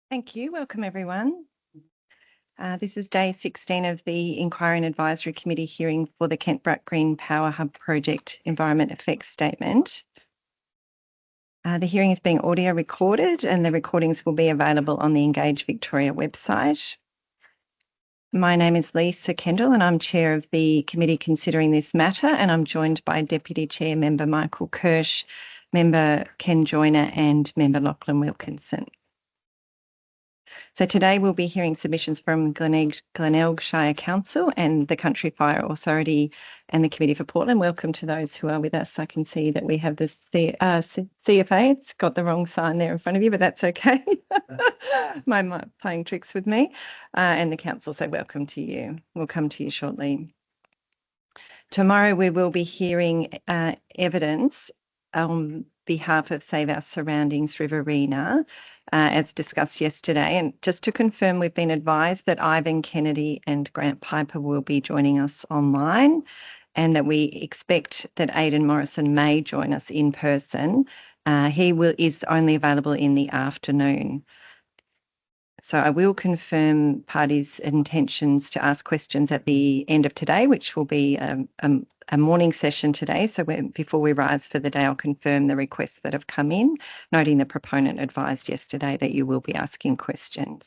Thank you. Welcome, everyone. This is day 16 of the Inquiry and Advisory Committee hearing for the Kentbruck Green Power Hub Project Environment Effects Statement. The hearing is being audio recorded and the recordings will be available on the Engage Victoria website. My name is Lisa Kendall and I'm Chair of the committee considering this matter, and I'm joined by Deputy Chair Member Michael Kirsch, Member Ken Joyner and Member Lachlan Wilkinson. So today we'll be hearing submissions from Glenelg Shire Council and the Country Fire Authority and the Committee for Portland. Welcome to those who are with us. I can see that we have the CFA. It's got the wrong sign there in front of you, but that's okay. My playing tricks with me. And the council, so welcome to you. We'll come to you shortly. Tomorrow we will be hearing evidence on behalf of Save Our Surroundings Riverina, as discussed yesterday. And just to confirm, we've been advised that Ivan Kennedy and Grant Piper will be joining us online, and that we expect that Aidan Morrison may join us in person. He is only available in the afternoon. So I will confirm parties' intentions to ask questions at the end of today, which will be a morning session today. So before we rise for the day, I'll confirm the requests that have come in, noting the proponent advised yesterday that you will be asking questions.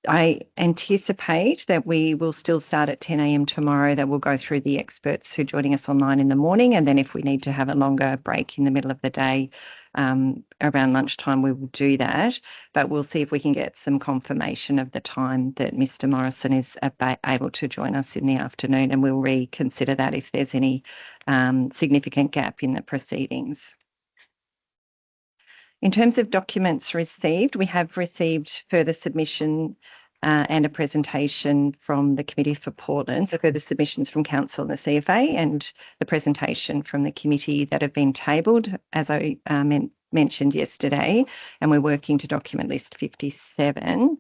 I anticipate that we will still start at 10 a.m. tomorrow, that we'll go through the experts who are joining us online in the morning. And then if we need to have a longer break in the middle of the day, around lunchtime, we will do that. But we'll see if we can get some confirmation of the time that Mr. Morrison is able to join us in the afternoon. And we'll reconsider that if there's any significant gap in the proceedings. In terms of documents received, we have received further submission and a presentation from the Committee for Portland, so further submissions from Council and the CFA, and the presentation from the committee that have been tabled, as I mentioned yesterday, and we're working to document list 57.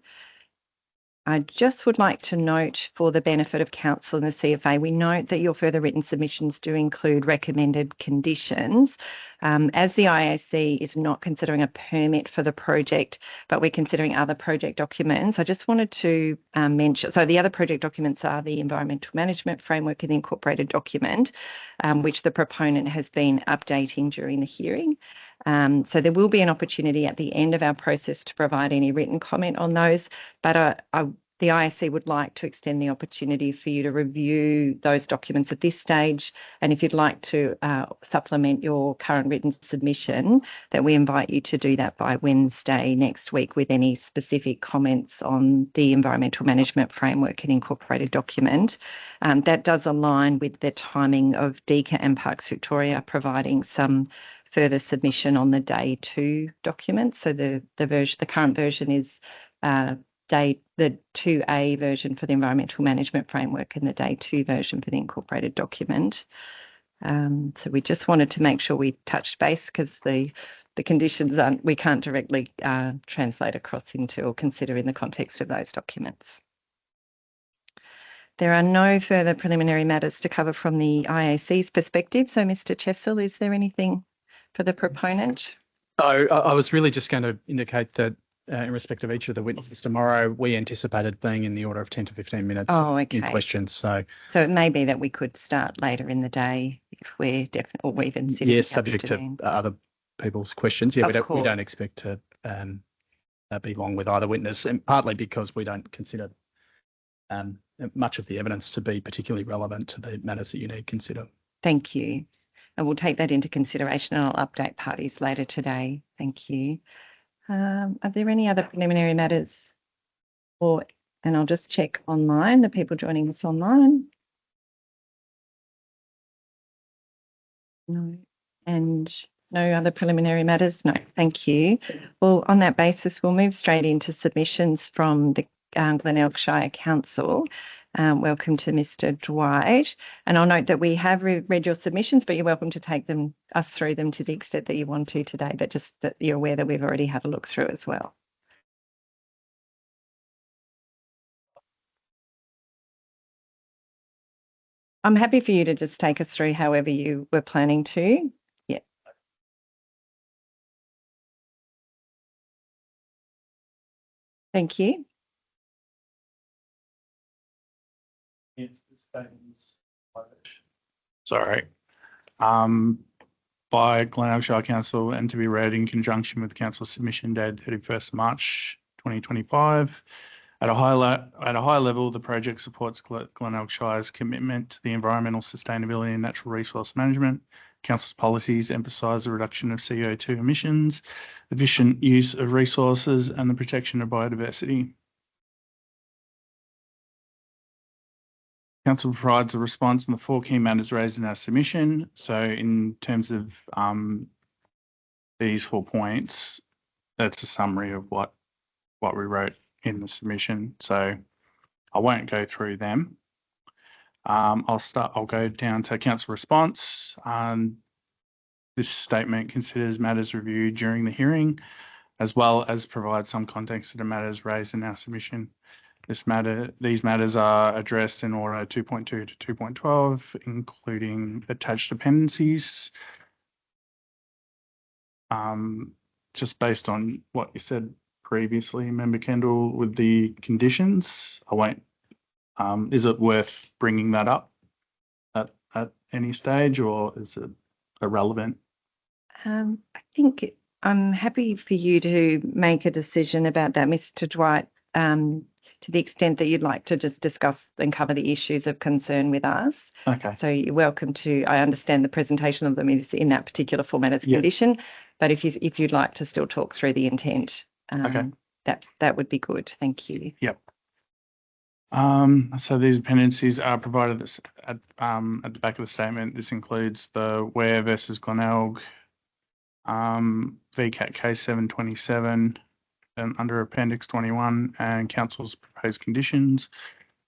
I just would like to note, for the benefit of Council and the CFA, we note that your further written submissions do include recommended conditions. As the IAC is not considering a permit for the project, but we're considering other project documents, I just wanted to mention, so the other project documents are the Environmental Management Framework and the Incorporated Document, which the proponent has been updating during the hearing. So there will be an opportunity at the end of our process to provide any written comment on those, but the IAC would like to extend the opportunity for you to review those documents at this stage. And if you'd like to supplement your current written submission, that we invite you to do that by Wednesday next week with any specific comments on the Environmental Management Framework and Incorporated Document. That does align with the timing of DECA and Parks Victoria providing some further submission on the day 2 document. So the current version is the 2A version for the Environmental Management Framework and the day 2 version for the Incorporated Document. So we just wanted to make sure we touched base, because the conditions we can't directly translate across into or consider in the context of those documents. There are no further preliminary matters to cover from the IAC's perspective. So Mr. Chessel, is there anything for the proponent? I was really just going to indicate that in respect of each of the witnesses tomorrow, we anticipated being in the order of 10 to 15 minutes in questions. So it may be that we could start later in the day if we're definitely, or even yes, subject to other people's questions. Yeah, we don't expect to be long with either witness, and partly because we don't consider much of the evidence to be particularly relevant to the matters that you need to consider. Thank you. And we'll take that into consideration, and I'll update parties later today. Thank you. Are there any other preliminary matters? And I'll just check online, the people joining us online. No. And no other preliminary matters? No, thank you. Well, on that basis, we'll move straight into submissions from the Glenelg Shire Council. Welcome to Mr. Dwight. And I'll note that we have read your submissions, but you're welcome to take us through them to the extent that you want to today, but just that you're aware that we've already had a look through as well. I'm happy for you to just take us through however you were planning to. Yeah. Thank you. Sorry. By Glenelg Shire Council and to be read in conjunction with Council submission dated 31st March 2025. At a high level, the project supports Glenelg Shire's commitment to the environmental sustainability and natural resource management. Council's policies emphasise the reduction of CO2 emissions, efficient use of resources, and the protection of biodiversity. Council provides a response on the 4 key matters raised in our submission. So in terms of these 4 points, that's a summary of what we wrote in the submission. So I won't go through them. I'll go down to council response. This statement considers matters reviewed during the hearing, as well as provide some context to the matters raised in our submission. These matters are addressed in order 2.2 to 2.12, including attached dependencies. Just based on what you said previously, Member Kendall, with the conditions, I won't. Is it worth bringing that up at any stage, or is it irrelevant? I think I'm happy for you to make a decision about that, Mr. Dwight, to the extent that you'd like to just discuss and cover the issues of concern with us. Okay. So you're welcome to. I understand the presentation of them is in that particular format as a condition, but if you'd like to still talk through the intent, okay, that would be good. Thank you. Yep. So these dependencies are provided at the back of the statement. This includes the Ware versus Glenelg, VCAT case 727 under Appendix 21, and Council's proposed conditions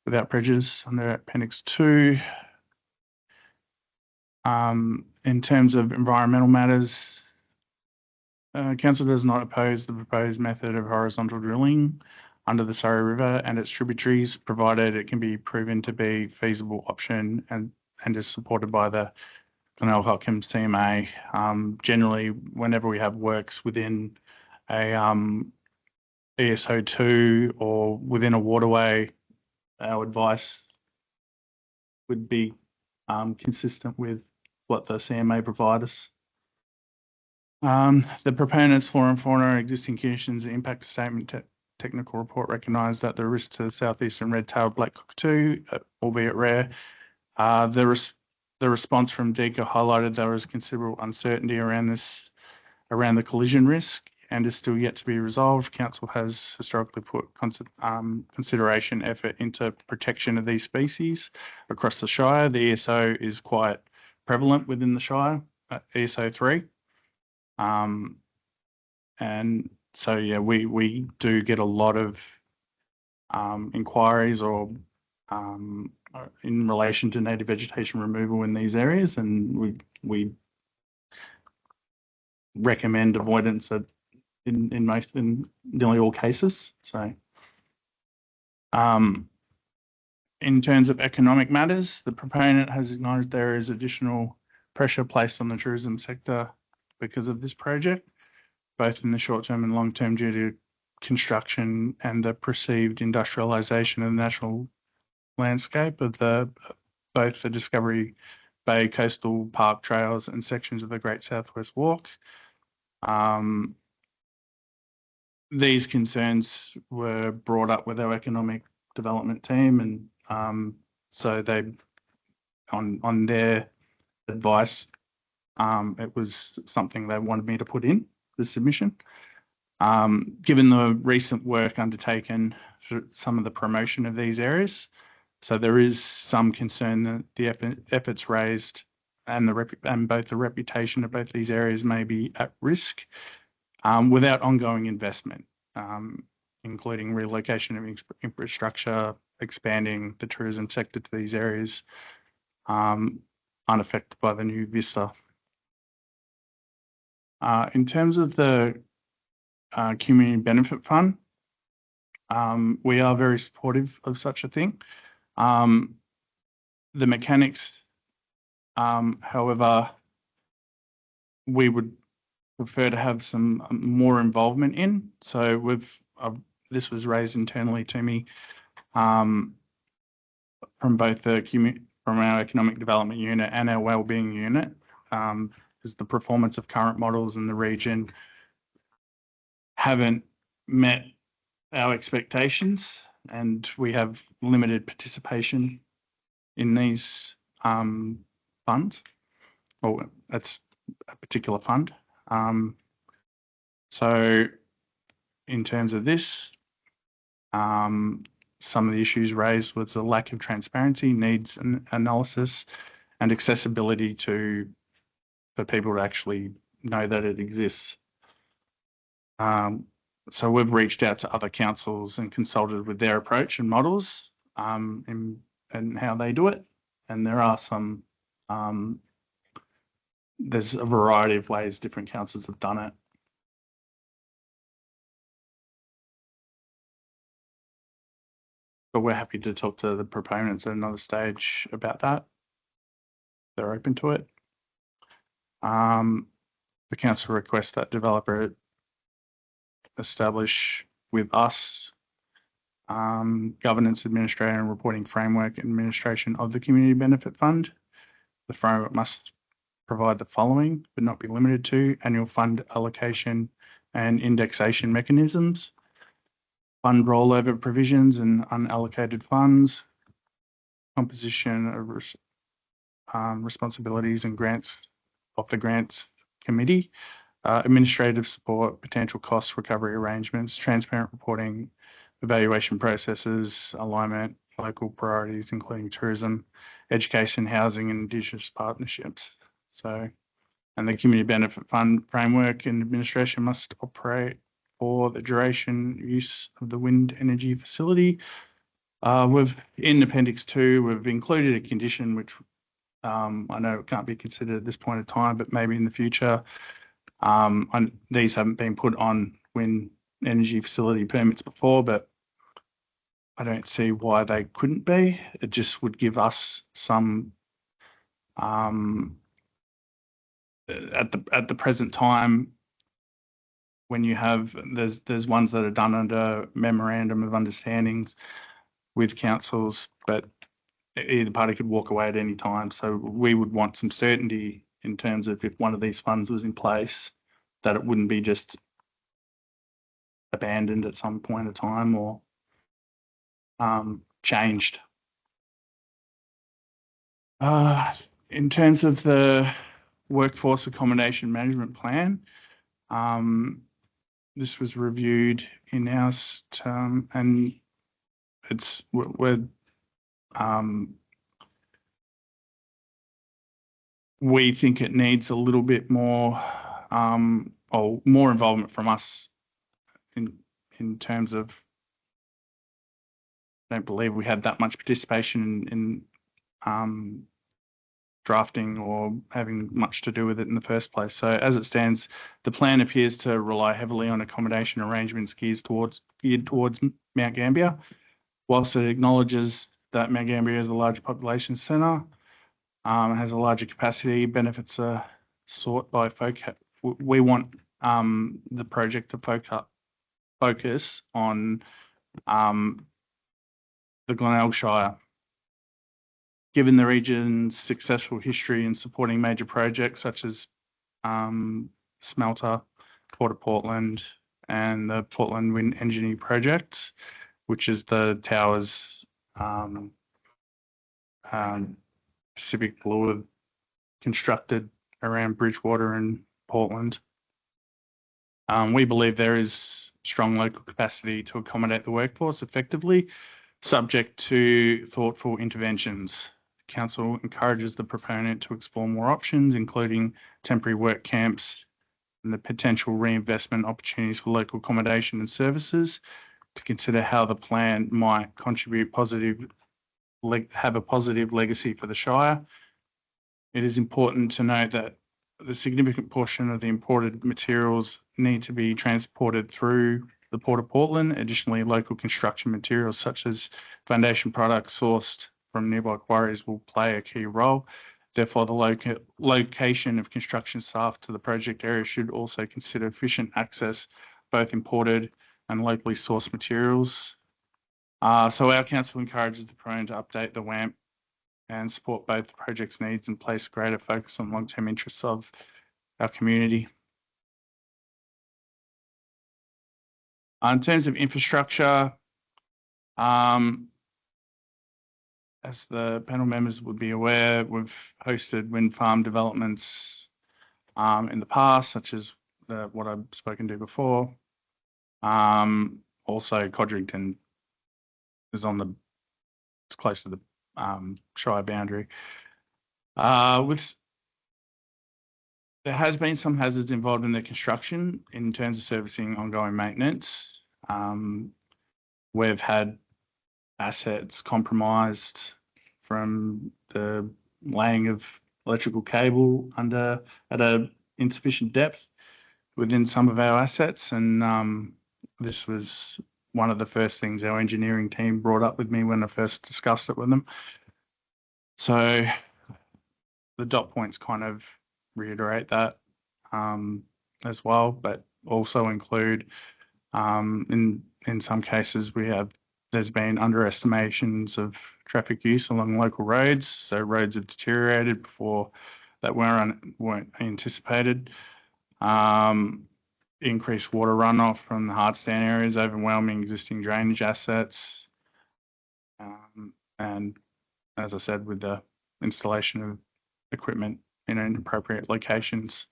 without prejudice under Appendix 2. In terms of environmental matters, Council does not oppose the proposed method of horizontal drilling under the Surrey River and its tributaries, provided it can be proven to be a feasible option and is supported by the Glenelg Hopkins CMA. Generally, whenever we have works within a ESO2 or within a waterway, our advice would be consistent with what the CMA provide us. The proponents, flora and fauna, existing conditions, impact statement, technical report recognise that the risk to the southeastern red-tailed black cockatoo, albeit rare. The response from DECA highlighted there is considerable uncertainty around the collision risk and is still yet to be resolved. Council has historically put consideration effort into protection of these species across the Shire. The ESO is quite prevalent within the Shire, ESO 3. And so, yeah, we do get a lot of inquiries or in relation to native vegetation removal in these areas, and we recommend avoidance in nearly all cases. So, in terms of economic matters, the proponent has acknowledged there is additional pressure placed on the tourism sector because of this project, both in the short term and long term due to construction and the perceived industrialisation of the national landscape of both the Discovery Bay Coastal Park trails and sections of the Great Southwest Walk. These concerns were brought up with our economic development team, and so they, on their advice, it was something they wanted me to put in the submission. Given the recent work undertaken for some of the promotion of these areas, so there is some concern that the efforts raised and both the reputation of both these areas may be at risk without ongoing investment, including relocation of infrastructure, expanding the tourism sector to these areas, unaffected by the new vista. In terms of the Community Benefit Fund, we are very supportive of such a thing. The mechanics, however, we would prefer to have some more involvement in. So this was raised internally to me from both from our economic development unit and our wellbeing unit, is the performance of current models in the region haven't met our expectations, and we have limited participation in these funds. Well, that's a particular fund. So in terms of this, some of the issues raised was the lack of transparency, needs analysis, and accessibility for people to actually know that it exists. So we've reached out to other councils and consulted with their approach and models and how they do it. And there are there's a variety of ways different councils have done it. But we're happy to talk to the proponents at another stage about that. They're open to it. The council requests that developer establish with us governance, administrator and reporting framework and administration of the Community Benefit Fund. The framework must provide the following, but not be limited to: annual fund allocation and indexation mechanisms, fund rollover provisions and unallocated funds, composition of responsibilities and grants of the grants committee, administrative support, potential cost recovery arrangements, transparent reporting, evaluation processes, alignment, local priorities, including tourism, education, housing, and Indigenous partnerships. So, and the Community Benefit Fund framework and administration must operate for the duration use of the wind energy facility. In Appendix 2, we've included a condition which I know it can't be considered at this point in time, but maybe in the future. These haven't been put on wind energy facility permits before, but I don't see why they couldn't be. It just would give us some at the present time, when you have there's ones that are done under memorandum of understandings with councils, but either party could walk away at any time. So we would want some certainty in terms of if one of these funds was in place, that it wouldn't be just abandoned at some point in time or changed. In terms of the workforce accommodation management plan, this was reviewed in-house and we think it needs a little bit more or more involvement from us in terms of, I don't believe we had that much participation in drafting or having much to do with it in the first place. So as it stands, the plan appears to rely heavily on accommodation arrangements geared towards Mount Gambier. Whilst it acknowledges that Mount Gambier is a large population centre, has a larger capacity, benefits are sought by folk. We want the project to focus on the Glenelg Shire. Given the region's successful history in supporting major projects such as Smelter, Port of Portland, and the Portland Wind Energy Project, which is the towers Pacific Blue have constructed around Bridgewater and Portland. We believe there is strong local capacity to accommodate the workforce effectively, subject to thoughtful interventions. The Council encourages the proponent to explore more options, including temporary work camps and the potential reinvestment opportunities for local accommodation and services, to consider how the plan might contribute have a positive legacy for the Shire. It is important to note that the significant portion of the imported materials need to be transported through the Port of Portland. Additionally, local construction materials such as foundation products sourced from nearby quarries will play a key role. Therefore, the location of construction staff to the project area should also consider efficient access, both imported and locally sourced materials. So our council encourages the proponent to update the WAMP and support both the project's needs and place greater focus on long-term interests of our community. In terms of infrastructure, as the panel members would be aware, we've hosted wind farm developments in the past, such as what I've spoken to before. Also, Codrington is it's close to the Shire boundary. There has been some hazards involved in the construction in terms of servicing ongoing maintenance. We've had assets compromised from the laying of electrical cable at a insufficient depth within some of our assets, and this was one of the first things our engineering team brought up with me when I first discussed it with them. So the dot points kind of reiterate that as well, but also include in some cases there's been underestimations of traffic use along local roads, so roads have deteriorated before that weren't anticipated. Increased water runoff from the hard stand areas, overwhelming existing drainage assets, and as I said, with the installation of equipment in inappropriate locations.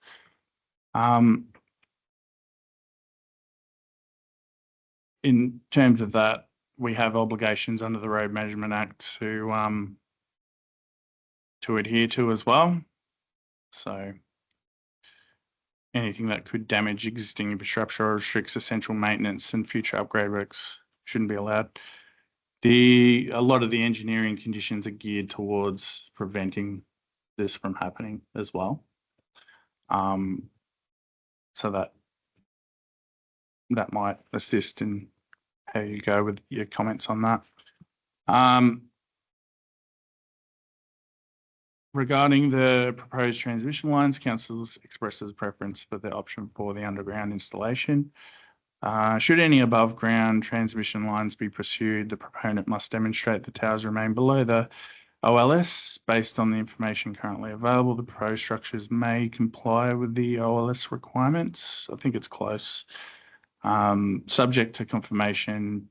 In terms of that, we have obligations under the Road Management Act to adhere to as well. So anything that could damage existing infrastructure or restricts essential maintenance and future upgrade works shouldn't be allowed. A lot of the engineering conditions are geared towards preventing this from happening as well. So that might assist in how you go with your comments on that. Regarding the proposed transmission lines, council expresses a preference for the option for the underground installation. Should any above ground transmission lines be pursued, the proponent must demonstrate the towers remain below the OLS. Based on the information currently available, the proposed structures may comply with the OLS requirements. I think it's close. Subject to confirmation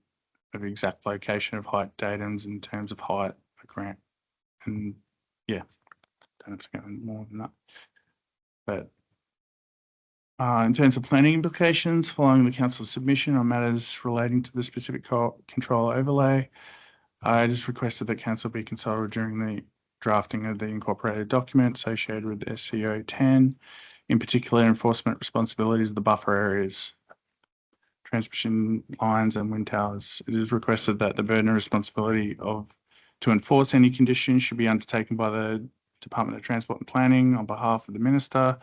of exact location of height datums in terms of height, a grant, and yeah, don't have to go into more than that. But in terms of planning implications, following the council's submission on matters relating to the specific control overlay, I just requested that council be consulted during the drafting of the incorporated document associated with SCO 10, in particular enforcement responsibilities of the buffer areas, transmission lines and wind towers. It is requested that the burden of responsibility to enforce any conditions should be undertaken by the Department of Transport and Planning on behalf of the Minister,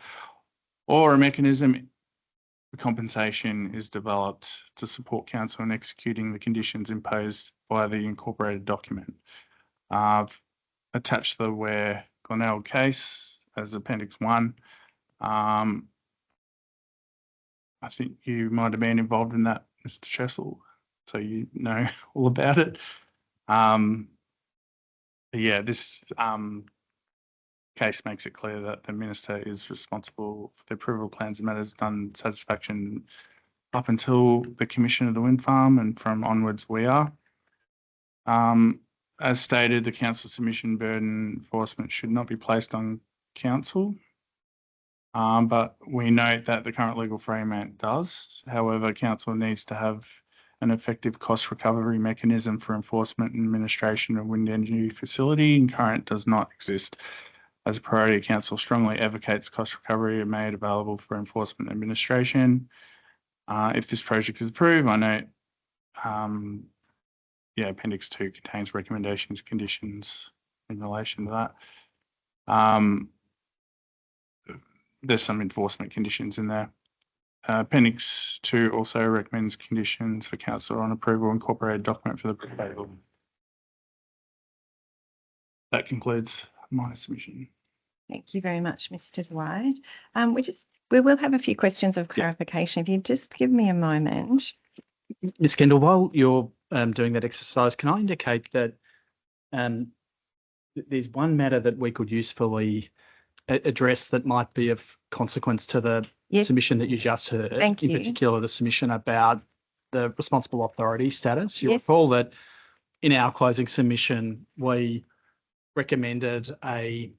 or a mechanism for compensation is developed to support council in executing the conditions imposed by the incorporated document. I've attached the Ware Glenelg case as Appendix 1. I think you might have been involved in that, Mr. Chessel, so you know all about it. Yeah, this case makes it clear that the Minister is responsible for the approval plans and matters done satisfaction up until the commission of the wind farm, and from onwards we are. As stated, the council submission burden enforcement should not be placed on council. But we note that the current legal framework does. However, council needs to have an effective cost recovery mechanism for enforcement and administration of wind energy facility, and current does not exist. As a priority, council strongly advocates cost recovery made available for enforcement and administration. If this project is approved, I note, Appendix 2 contains recommendations, conditions in relation to that. There's some enforcement conditions in there. Appendix 2 also recommends conditions for council on approval incorporated document for the proposal. That concludes my submission. Thank you very much, Mr. Dwight. We will have a few questions of clarification. If you just give me a moment. Ms. Kendall, while you're doing that exercise, can I indicate that there's one matter that we could usefully address that might be of consequence to the submission that you just heard, Thank you. in particular the submission about the responsible authority status. You'll Yes. recall that in our closing submission, we recommended a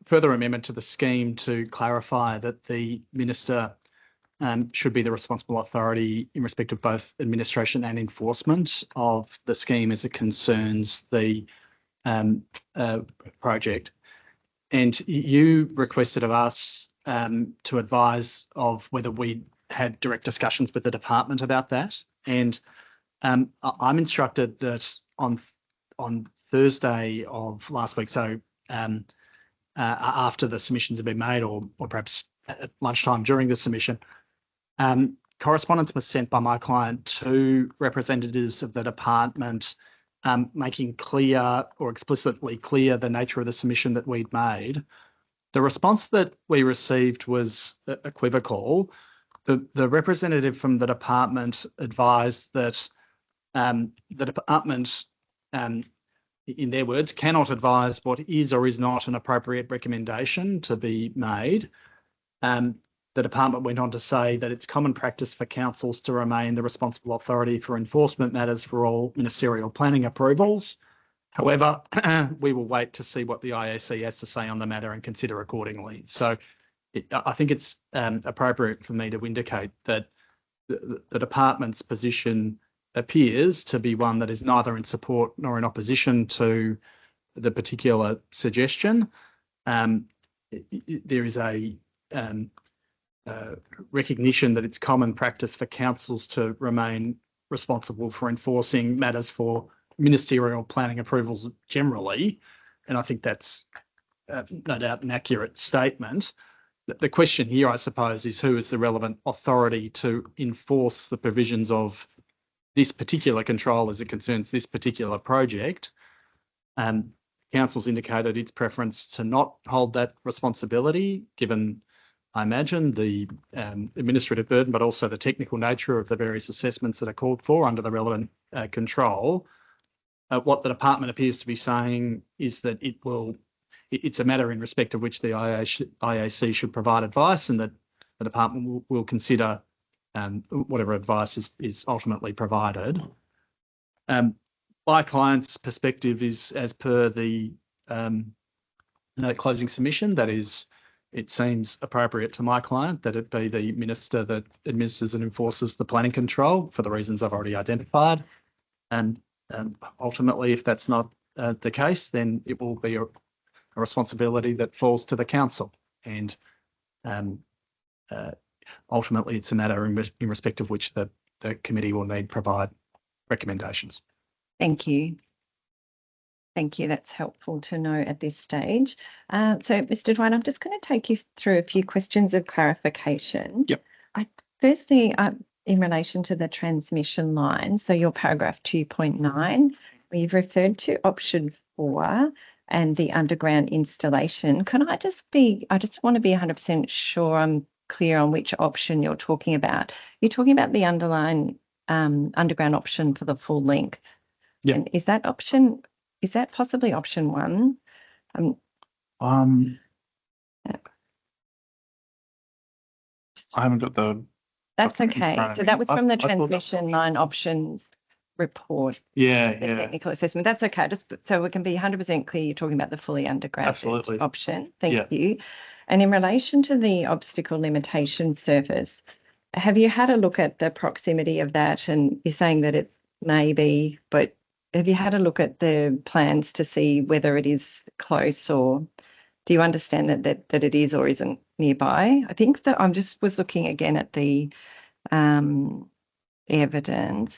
further amendment to the scheme to clarify that the minister should be the responsible authority in respect of both administration and enforcement of the scheme as it concerns the project. And you requested of us to advise of whether we had direct discussions with the department about that. And I'm instructed that on Thursday of last week, so after the submissions have been made, or perhaps at lunchtime during the submission, correspondence was sent by my client to representatives of the department, making clear or explicitly clear the nature of the submission that we'd made. The response that we received was equivocal. The representative from the department advised that the department, in their words, cannot advise what is or is not an appropriate recommendation to be made. The department went on to say that it's common practice for councils to remain the responsible authority for enforcement matters for all ministerial planning approvals. However, we will wait to see what the IAC has to say on the matter and consider accordingly. So I think it's appropriate for me to indicate that the department's position appears to be one that is neither in support nor in opposition to the particular suggestion. There is a recognition that it's common practice for councils to remain responsible for enforcing matters for ministerial planning approvals generally, and I think that's no doubt an accurate statement. The question here, I suppose, is who is the relevant authority to enforce the provisions of this particular control as it concerns this particular project. Council's indicated its preference to not hold that responsibility, given, I imagine, the administrative burden, but also the technical nature of the various assessments that are called for under the relevant control. What the department appears to be saying is that it's a matter in respect of which the IAC should provide advice, and that the department will consider whatever advice is ultimately provided. My client's perspective is as per the closing submission, that is, it seems appropriate to my client that it be the minister that administers and enforces the planning control for the reasons I've already identified. And ultimately, if that's not the case, then it will be a responsibility that falls to the council. And ultimately, it's a matter in respect of which the committee will need to provide recommendations. Thank you. Thank you. That's helpful to know at this stage. So, Mr. Dwight, I'm just going to take you through a few questions of clarification. Yep. Firstly, in relation to the transmission line, so your paragraph 2.9, we've referred to option 4 and the underground installation. I just want to be 100% sure I'm clear on which option you're talking about. You're talking about the underground option for the full length. Yeah. And is that possibly option 1? I haven't got the. That's okay. So that was from the transmission line options report. Yeah. Technical assessment. That's okay. Just so we can be 100% clear, you're talking about the fully underground option. Thank you. And in relation to the obstacle limitation surface, have you had a look at the proximity of that? And you're saying that it may be, but have you had a look at the plans to see whether it is close, or do you understand that it is or isn't nearby? I think that was looking again at the evidence.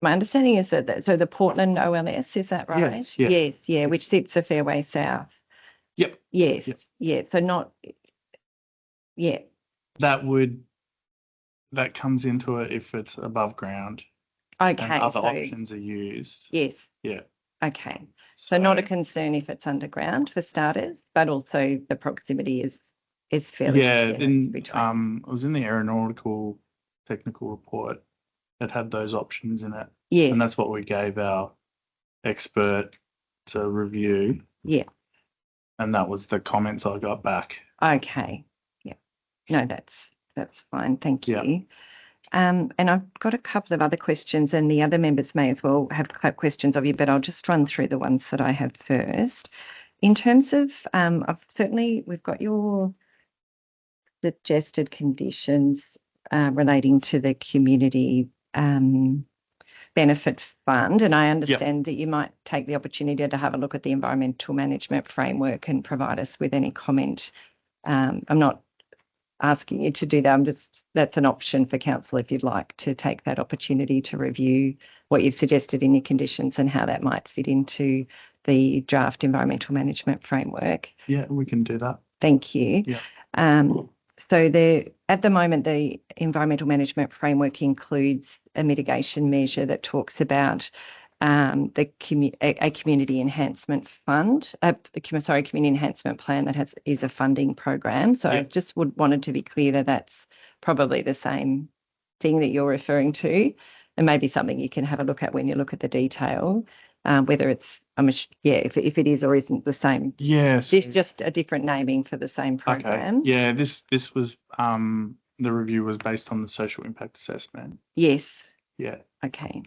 My understanding is that so the Portland OLS, is that right? Yes. Yes, which sits a fair way south. Yep. Yes. Yep. Yeah. So not. Yeah. That comes into it if it's above ground. Okay. And other options are used. Yes. Yeah. Okay. So not a concern if it's underground for starters, but also the proximity is fairly. Yeah. I was in the aeronautical technical report that had those options in it. Yes. And that's what we gave our expert to review. Yeah. And that was the comments I got back. Okay. Yeah. No, that's fine. Thank you. Yeah. And I've got a couple of other questions, and the other members may as well have questions of you, but I'll just run through the ones that I have first. In terms of, we've got your suggested conditions relating to the community benefit fund, and I understand that you might take the opportunity to have a look at the environmental management framework and provide us with any comment. I'm not asking you to do that. That's an option for council if you'd like to take that opportunity to review what you've suggested in your conditions and how that might fit into the draft environmental management framework. Yeah, we can do that. Thank you. Yeah. So at the moment, the environmental management framework includes a mitigation measure that talks about a community enhancement fund, community enhancement plan that is a funding program. So I just wanted to be clear that that's probably the same thing that you're referring to, and maybe something you can have a look at when you look at the detail, whether it's, if it is or isn't the same. Yes. It's just a different naming for the same program. Okay. Yeah, this was, the review was based on the social impact assessment. Yes. Yeah. Okay.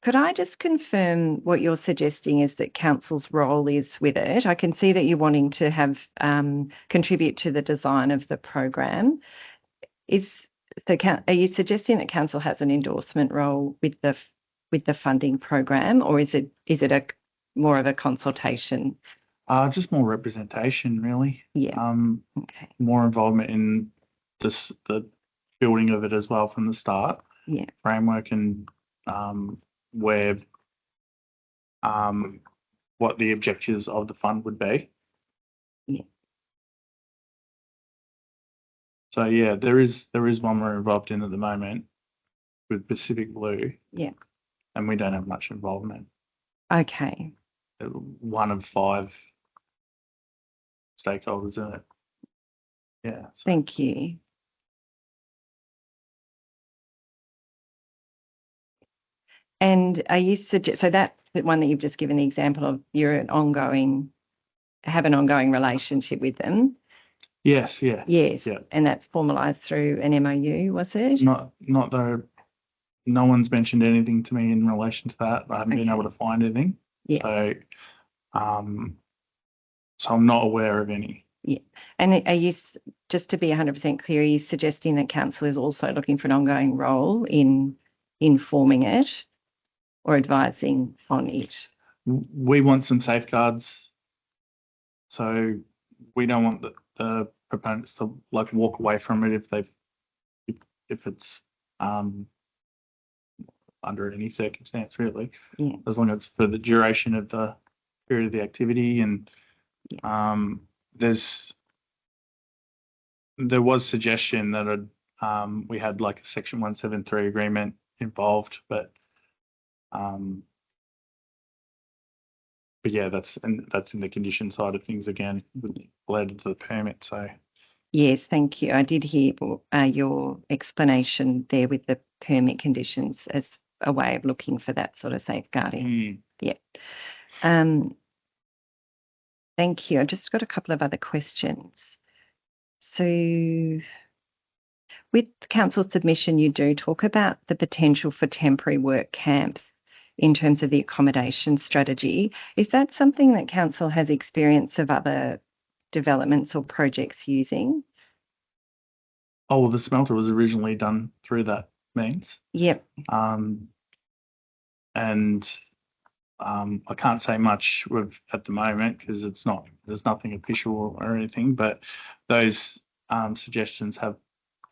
Could I just confirm what you're suggesting is that council's role is with it? I can see that you're wanting to have contribute to the design of the program. Are you suggesting that council has an endorsement role with the funding program, or is it a more of a consultation? Just more representation, really. Yeah. Okay. More involvement in the building of it as well from the start. Yeah. Framework and where what the objectives of the fund would be. Yeah. So yeah, there is one we're involved in at the moment with Pacific Blue. Yeah. And we don't have much involvement. Okay. One of 5 stakeholders in it. Yeah. So. Thank you. And are you so that's the one that you've just given the example of, have an ongoing relationship with them? Yes, yeah. Yes. Yeah. And that's formalised through an MOU, was it? Not though. No one's mentioned anything to me in relation to that. I haven't been able to find anything. Yeah. So, so I'm not aware of any. Yeah. And are you, just to be 100% clear, are you suggesting that council is also looking for an ongoing role in informing it or advising on it? We want some safeguards. So we don't want the proponents to walk away from it if it's under any circumstance, really. Yeah. As long as it's for the duration of the period of the activity. And there was suggestion that we had a Section 173 agreement involved, but yeah, that's in the condition side of things again, related to the permit. So yes, thank you. I did hear your explanation there with the permit conditions as a way of looking for that sort of safeguarding. Yeah. Thank you. I've just got a couple of other questions. So with council submission, you do talk about the potential for temporary work camps in terms of the accommodation strategy. Is that something that council has experience of other developments or projects using? Oh, well, the smelter was originally done through that means. Yep. And I can't say much at the moment because there's nothing official or anything, but those suggestions have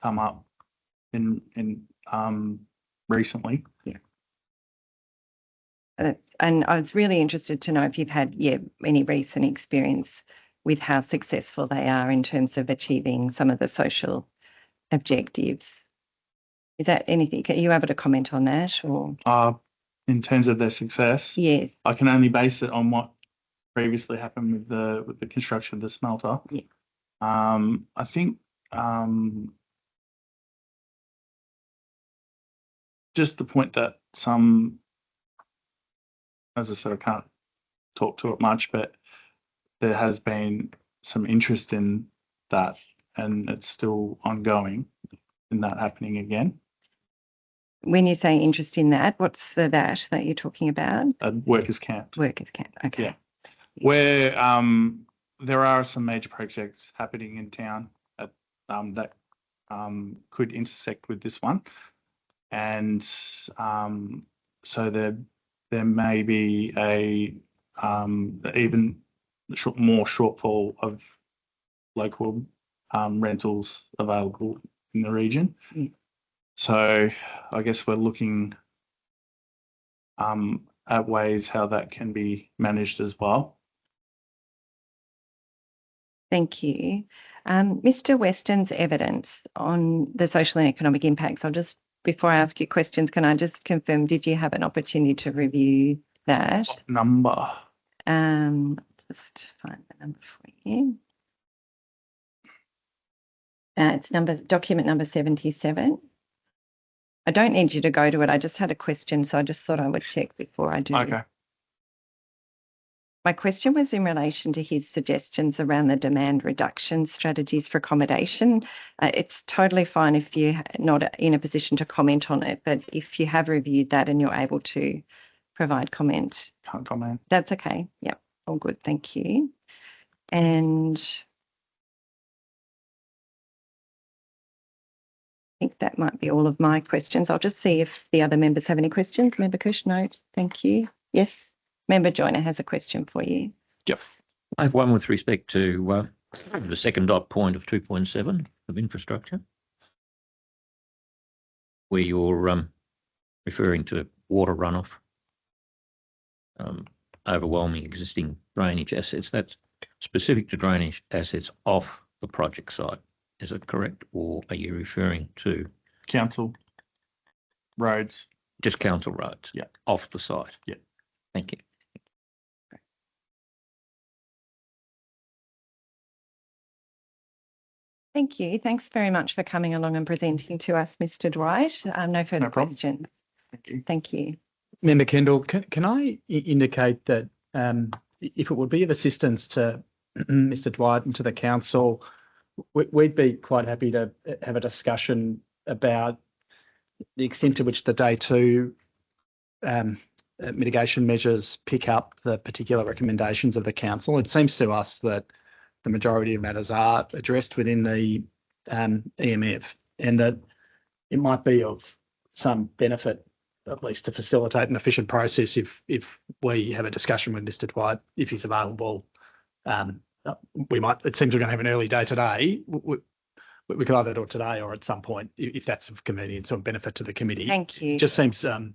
come up in recently. Yeah. And I was really interested to know if you've had any recent experience with how successful they are in terms of achieving some of the social objectives. Is that anything? Are you able to comment on that, or? In terms of their success, yes, I can only base it on what previously happened with the construction of the smelter. Yeah. I think just the point that some, as I said, I can't talk to it much, but there has been some interest in that, and it's still ongoing in that happening again. When you say interest in that, what's the that you're talking about? Workers' camp. Workers' camp, okay. Yeah. Where there are some major projects happening in town that could intersect with this one. And so there may be a even more shortfall of local rentals available in the region. Mm. So I guess we're looking at ways how that can be managed as well. Thank you. Mr. Weston's evidence on the social and economic impacts, before I ask you questions, can I just confirm, did you have an opportunity to review that? What number? Just find the number for you. It's document number 77. I don't need you to go to it. I just had a question, so I just thought I would check before I do. Okay. My question was in relation to his suggestions around the demand reduction strategies for accommodation. It's totally fine if you're not in a position to comment on it, but if you have reviewed that and you're able to provide comment. Can't comment. That's okay. Yep. All good. Thank you. And I think that might be all of my questions. I'll just see if the other members have any questions. Member Kush, no. Thank you. Yes. Member Joyner has a question for you. Yep. I have one with respect to the second dot point of 2.7 of infrastructure, where you're referring to water runoff, overwhelming existing drainage assets. That's specific to drainage assets off the project site. Is it correct, or are you referring to Council roads? Just council roads? Yeah. Off the site? Yeah. Thank you. Thank you. Thanks very much for coming along and presenting to us, Mr. Dwight. No further questions. Thank you. Thank you. Member Kendall, can I indicate that if it would be of assistance to Mr. Dwight and to the council, we'd be quite happy to have a discussion about the extent to which the day two mitigation measures pick up the particular recommendations of the council. It seems to us that the majority of matters are addressed within the EMF, and that it might be of some benefit, at least to facilitate an efficient process, if we have a discussion with Mr. Dwight, if he's available. We might. It seems we're going to have an early day today. We could either do it today or at some point, if that's of convenience or benefit to the committee. Thank you. It just seems, and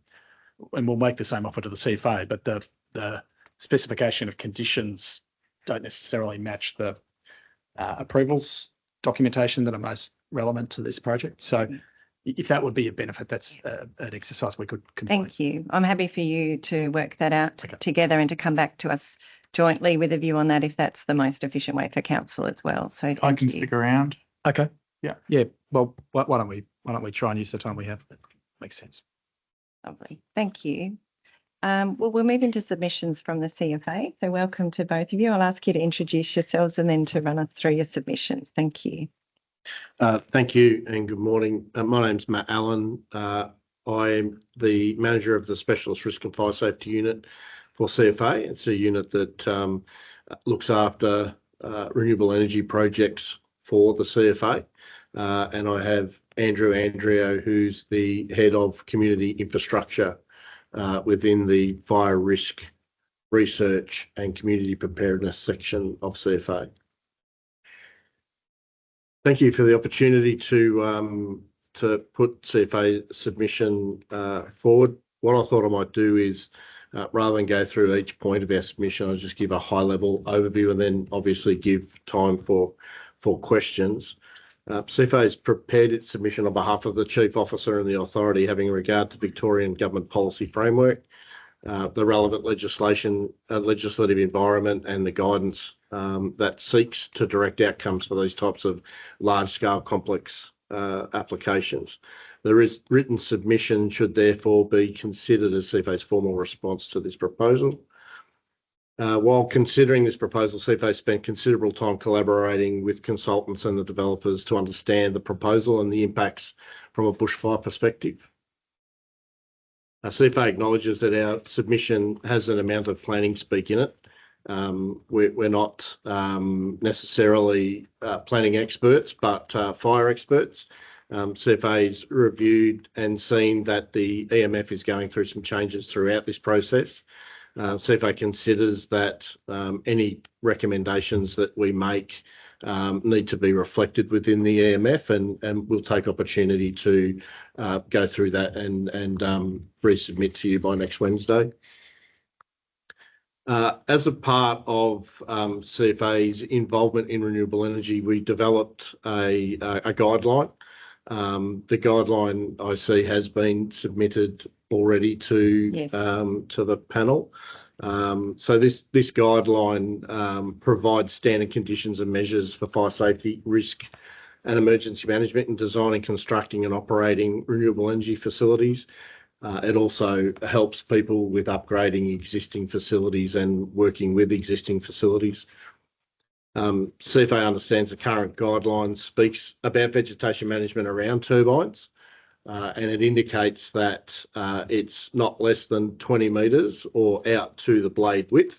we'll make the same offer to the CFA, but the specification of conditions don't necessarily match the approvals documentation that are most relevant to this project. So if that would be a benefit, that's an exercise we could complete. Thank you. I'm happy for you to work that out together and to come back to us jointly with a view on that if that's the most efficient way for council as well. So I can stick around. Okay. Yeah. Yeah. Well, why don't we try and use the time we have? That makes sense. Lovely. Thank you. Well, we'll move into submissions from the CFA. So welcome to both of you. I'll ask you to introduce yourselves and then to run us through your submissions. Thank you. Thank you and good morning. My name's Matt Allen. I am the manager of the Specialist Risk and Fire Safety Unit for CFA. It's a unit that looks after renewable energy projects for the CFA. And I have Andrew Andrio, who's the head of community infrastructure within the fire risk research and community preparedness section of CFA. Thank you for the opportunity to put CFA submission forward. What I thought I might do is, rather than go through each point of our submission, I'll just give a high-level overview and then obviously give time for questions. CFA has prepared its submission on behalf of the Chief Officer and the authority having regard to Victorian government policy framework, the relevant legislative environment and the guidance that seeks to direct outcomes for these types of large-scale complex applications. The written submission should therefore be considered as CFA's formal response to this proposal. While considering this proposal, CFA spent considerable time collaborating with consultants and the developers to understand the proposal and the impacts from a bushfire perspective. CFA acknowledges that our submission has an amount of planning speak in it. We're not necessarily planning experts, but fire experts. CFA's reviewed and seen that the EMF is going through some changes throughout this process. CFA considers that any recommendations that we make need to be reflected within the EMF, and we'll take opportunity to go through that and resubmit to you by next Wednesday. As a part of CFA's involvement in renewable energy, we developed a guideline. The guideline I see has been submitted already to the panel. So this guideline provides standard conditions and measures for fire safety, risk and emergency management in designing, constructing and operating renewable energy facilities. It also helps people with upgrading existing facilities and working with existing facilities. CFA understands the current guidelines speaks about vegetation management around turbines, and it indicates that it's not less than 20 metres or out to the blade width.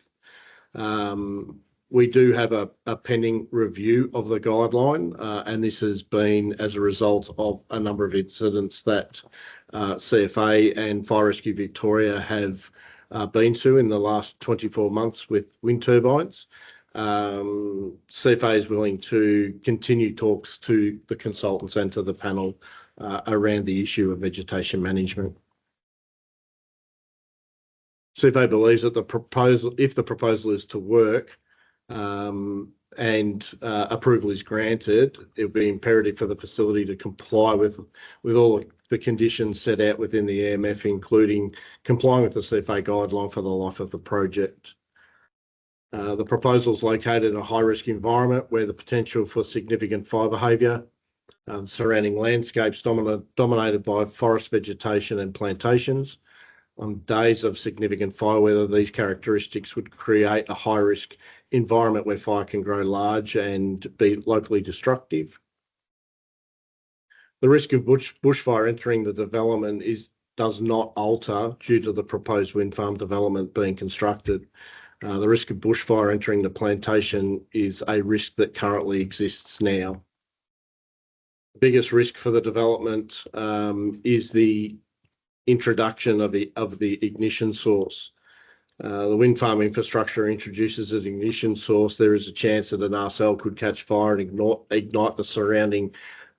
We do have a pending review of the guideline, and this has been as a result of a number of incidents that CFA and Fire Rescue Victoria have been to in the last 24 months with wind turbines. CFA is willing to continue talks to the consultants and to the panel around the issue of vegetation management. CFA believes that if the proposal is to work, and approval is granted, it will be imperative for the facility to comply with all the conditions set out within the EMF, including complying with the CFA guideline for the life of the project. The proposal is located in a high-risk environment where the potential for significant fire behaviour, surrounding landscapes dominated by forest vegetation and plantations. On days of significant fire weather, these characteristics would create a high-risk environment where fire can grow large and be locally destructive. The risk of bushfire entering the development does not alter due to the proposed wind farm development being constructed. The risk of bushfire entering the plantation is a risk that currently exists now. The biggest risk for the development is the introduction of the ignition source. The wind farm infrastructure introduces an ignition source. There is a chance that an RCL could catch fire and ignite the surrounding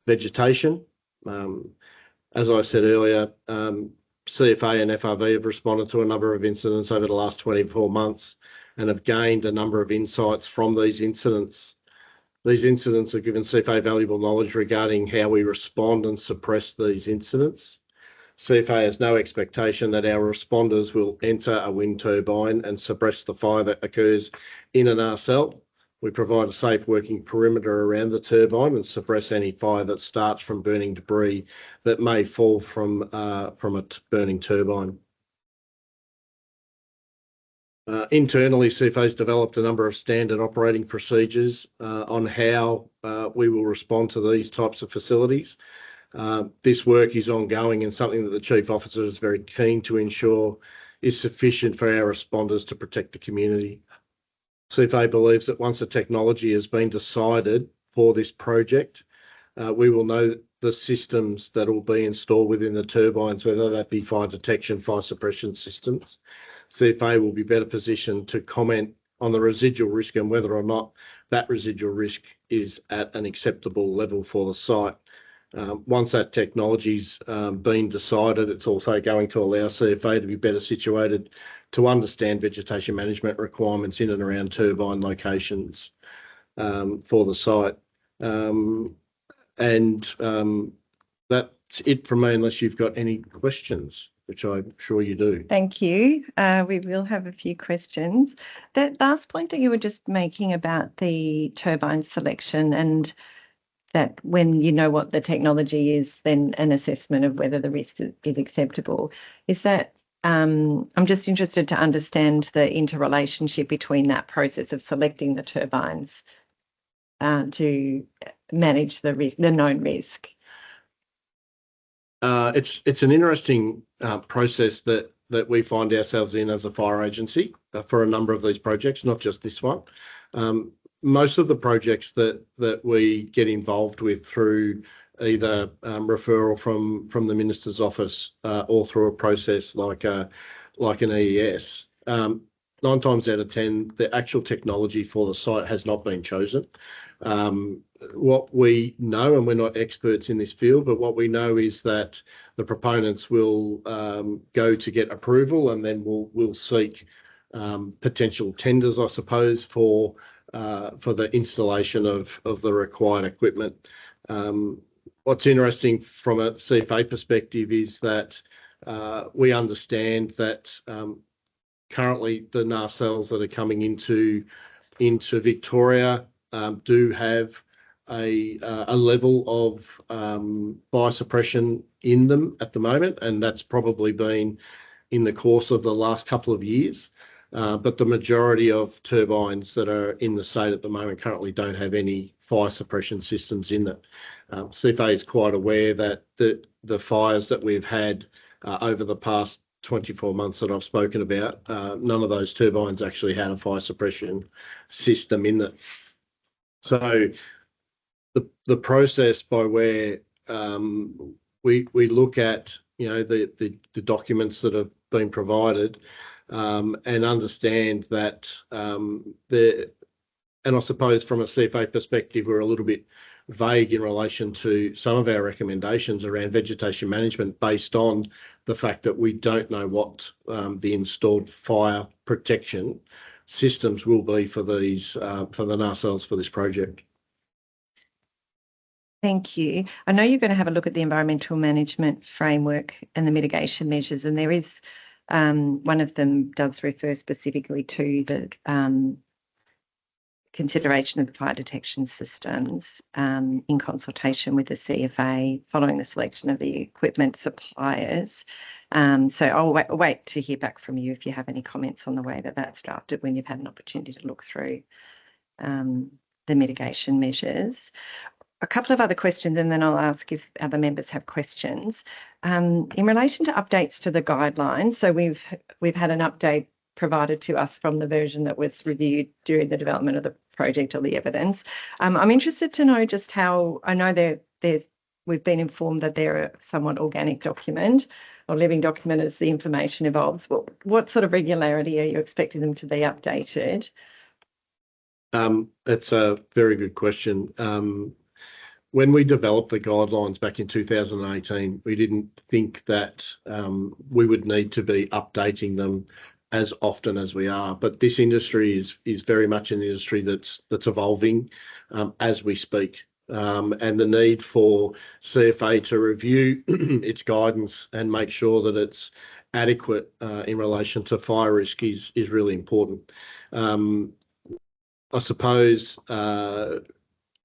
vegetation. As I said earlier, CFA and FRV have responded to a number of incidents over the last 24 months and have gained a number of insights from these incidents. These incidents have given CFA valuable knowledge regarding how we respond and suppress these incidents. CFA has no expectation that our responders will enter a wind turbine and suppress the fire that occurs in an RCL. We provide a safe working perimeter around the turbine and suppress any fire that starts from burning debris that may fall from a burning turbine. Internally, CFA has developed a number of standard operating procedures on how we will respond to these types of facilities. This work is ongoing and something that the Chief Officer is very keen to ensure is sufficient for our responders to protect the community. CFA believes that once the technology has been decided for this project, we will know the systems that will be installed within the turbines, whether that be fire detection, fire suppression systems. CFA will be better positioned to comment on the residual risk and whether or not that residual risk is at an acceptable level for the site. Once that technology's been decided, it's also going to allow CFA to be better situated to understand vegetation management requirements in and around turbine locations for the site. That's it from me, unless you've got any questions, which I'm sure you do. Thank you. We will have a few questions. That last point that you were just making about the turbine selection and that when you know what the technology is, then an assessment of whether the risk is acceptable. Is that I'm just interested to understand the interrelationship between that process of selecting the turbines to manage the risk, the known risk. It's an interesting process that we find ourselves in as a fire agency for a number of these projects, not just this one. Most of the projects that we get involved with through either referral from the Minister's office or through a process like an EES, 9 times out of 10, the actual technology for the site has not been chosen. What we know, and we're not experts in this field, but what we know is that the proponents will go to get approval, and then we'll seek potential tenders, I suppose, for the installation of the required equipment. What's interesting from a CFA perspective is that we understand that currently the nacelles that are coming into Victoria do have a level of fire suppression in them at the moment, and that's probably been in the course of the last couple of years. But the majority of turbines that are in the state at the moment currently don't have any fire suppression systems in it. CFA is quite aware that the fires that we've had over the past 24 months that I've spoken about, none of those turbines actually had a fire suppression system in it. So the process by where we look at the documents that have been provided and understand that and I suppose from a CFA perspective, we're a little bit vague in relation to some of our recommendations around vegetation management based on the fact that we don't know what the installed fire protection systems will be for these for the nacelles for this project. Thank you. I know you're going to have a look at the environmental management framework and the mitigation measures, and there is one of them does refer specifically to the consideration of the fire detection systems in consultation with the CFA following the selection of the equipment suppliers. So I'll wait to hear back from you if you have any comments on the way that that's drafted when you've had an opportunity to look through the mitigation measures. A couple of other questions, and then I'll ask if other members have questions. In relation to updates to the guidelines, so we've had an update provided to us from the version that was reviewed during the development of the project or the evidence. I'm interested to know just how, I know we've been informed that they're a somewhat organic document or living document as the information evolves. What sort of regularity are you expecting them to be updated? That's a very good question. When we developed the guidelines back in 2018, we didn't think that we would need to be updating them as often as we are. But this industry is very much an industry that's evolving as we speak. And the need for CFA to review its guidance and make sure that it's adequate in relation to fire risk is really important. I suppose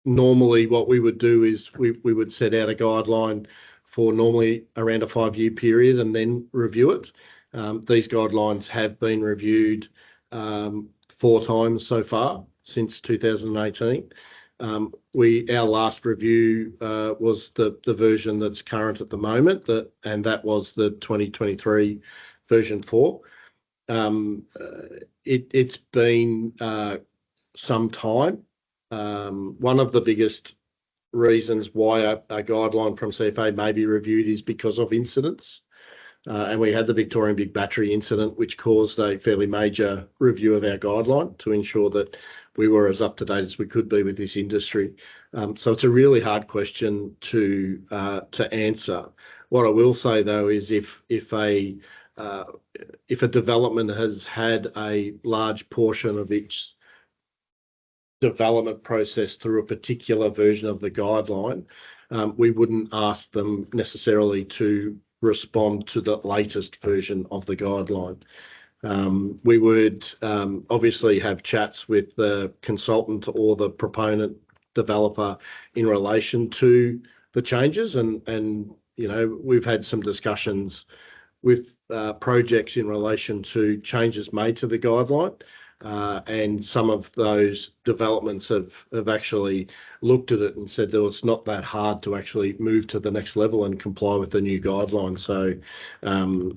normally what we would do is we would set out a guideline for normally around a 5-year period and then review it. These guidelines have been reviewed 4 times so far since 2018. Our last review was the version that's current at the moment, and that was the 2023 version 4. It's been some time. One of the biggest reasons why a guideline from CFA may be reviewed is because of incidents. And we had the Victorian Big Battery incident, which caused a fairly major review of our guideline to ensure that we were as up to date as we could be with this industry. So it's a really hard question to answer. What I will say though is if a development has had a large portion of its development process through a particular version of the guideline, we wouldn't ask them necessarily to respond to the latest version of the guideline. We would obviously have chats with the consultant or the proponent developer in relation to the changes. And you know, we've had some discussions with projects in relation to changes made to the guideline. And some of those developments have actually looked at it and said that it's not that hard to actually move to the next level and comply with the new guideline. So,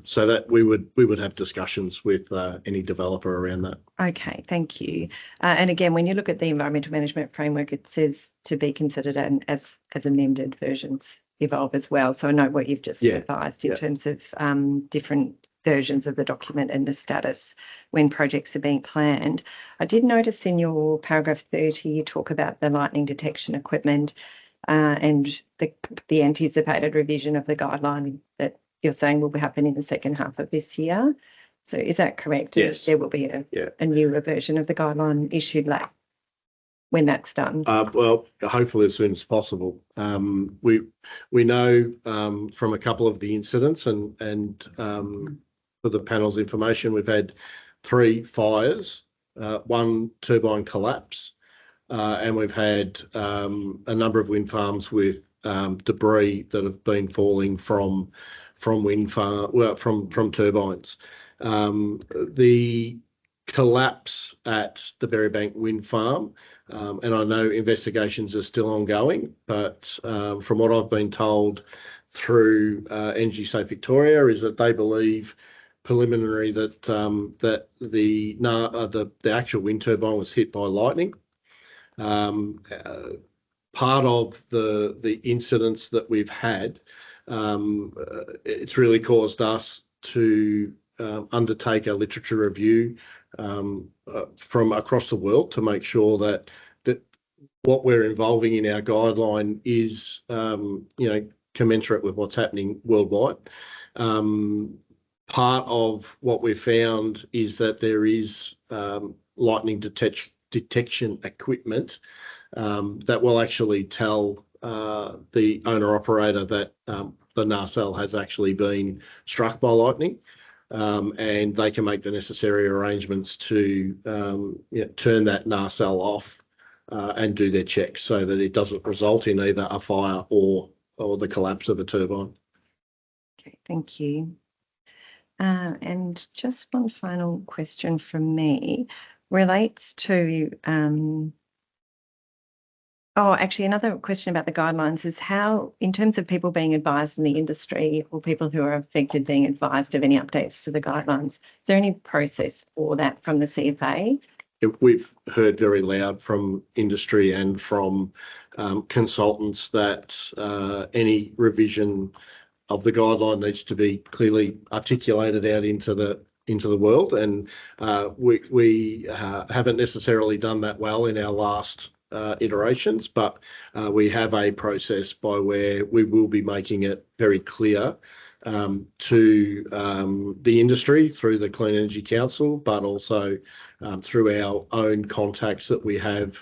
so that we would have discussions with any developer around that. Okay, thank you. And again, when you look at the environmental management framework, it says to be considered as amended versions evolve as well. So I know what you've just advised in terms of different versions of the document and the status when projects are being planned. I did notice in your paragraph 30, you talk about the lightning detection equipment and the anticipated revision of the guideline that you're saying will happen in the second half of this year. So is that correct? Yes. There will be a newer version of the guideline issued when that's done? Well, hopefully as soon as possible. We know from a couple of the incidents and for the panel's information, we've had 3 fires, 1 turbine collapse, and we've had a number of wind farms with debris that have been falling from turbines. The collapse at the Berrybank wind farm, and I know investigations are still ongoing, but from what I've been told through Energy Safe Victoria is that they believe preliminary that the actual wind turbine was hit by lightning. Part of the incidents that we've had, it's really caused us to undertake a literature review from across the world to make sure that what we're involving in our guideline is commensurate with what's happening worldwide. Part of what we found is that there is lightning detection equipment that will actually tell the owner-operator that the nacelle has actually been struck by lightning, and they can make the necessary arrangements to turn that nacelle off and do their checks so that it doesn't result in either a fire or the collapse of a turbine. Okay, thank you. And just one final question from me relates to, actually another question about the guidelines is how, in terms of people being advised in the industry or people who are affected being advised of any updates to the guidelines, is there any process for that from the CFA? We've heard very loud from industry and from consultants that any revision of the guideline needs to be clearly articulated out into the world, and we haven't necessarily done that well in our last iterations, but we have a process by where we will be making it very clear to the industry through the Clean Energy Council, but also through our own contacts that we have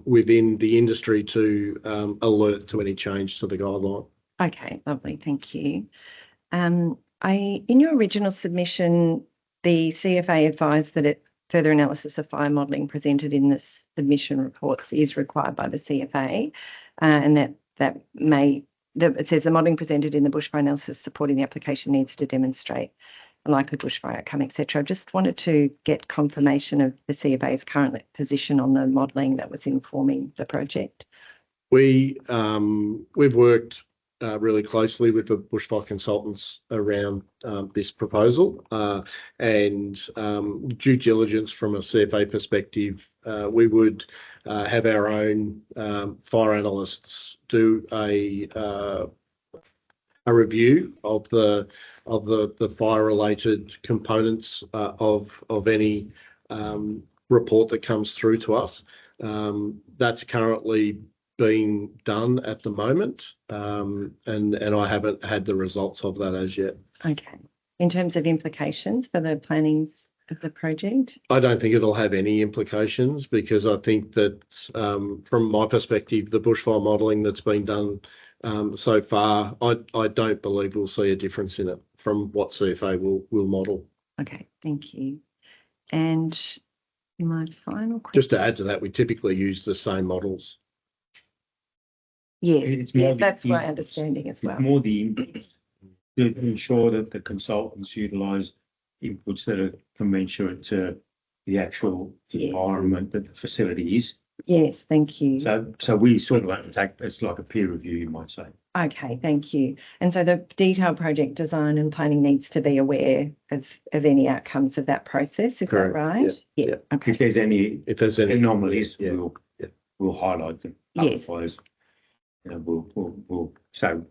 within the industry to alert to any change to the guideline. Okay, lovely, thank you. In your original submission, the CFA advised that further analysis of fire modelling presented in the submission reports is required by the CFA, and it says the modelling presented in the bushfire analysis supporting the application needs to demonstrate a likely bushfire outcome, etc. I just wanted to get confirmation of the CFA's current position on the modelling that was informing the project. We've worked really closely with the bushfire consultants around this proposal, and due diligence from a CFA perspective, we would have our own fire analysts do a review of the fire related components of any report that comes through to us. That's currently being done at the moment, and I haven't had the results of that as yet. Okay. In terms of implications for the planning of the project? I don't think it'll have any implications, because I think that from my perspective, the bushfire modelling that's been done so far, I don't believe we'll see a difference in it from what CFA will model. Okay, thank you. And my final question... Just to add to that, we typically use the same models Yes, It's more the that's my in- understanding as well. It's more the inputs to ensure that the consultants utilise inputs that are commensurate to the actual environment that the facility is. Yes, thank you. So we sort of undertake, it's like a peer review, you might say. Okay, thank you. And so the detailed project design and planning needs to be aware of any outcomes of that process. Is Correct. that right? Yeah. Okay. If there's any anomalies, yeah. we'll highlight them. Yes. Otherwise, we'll so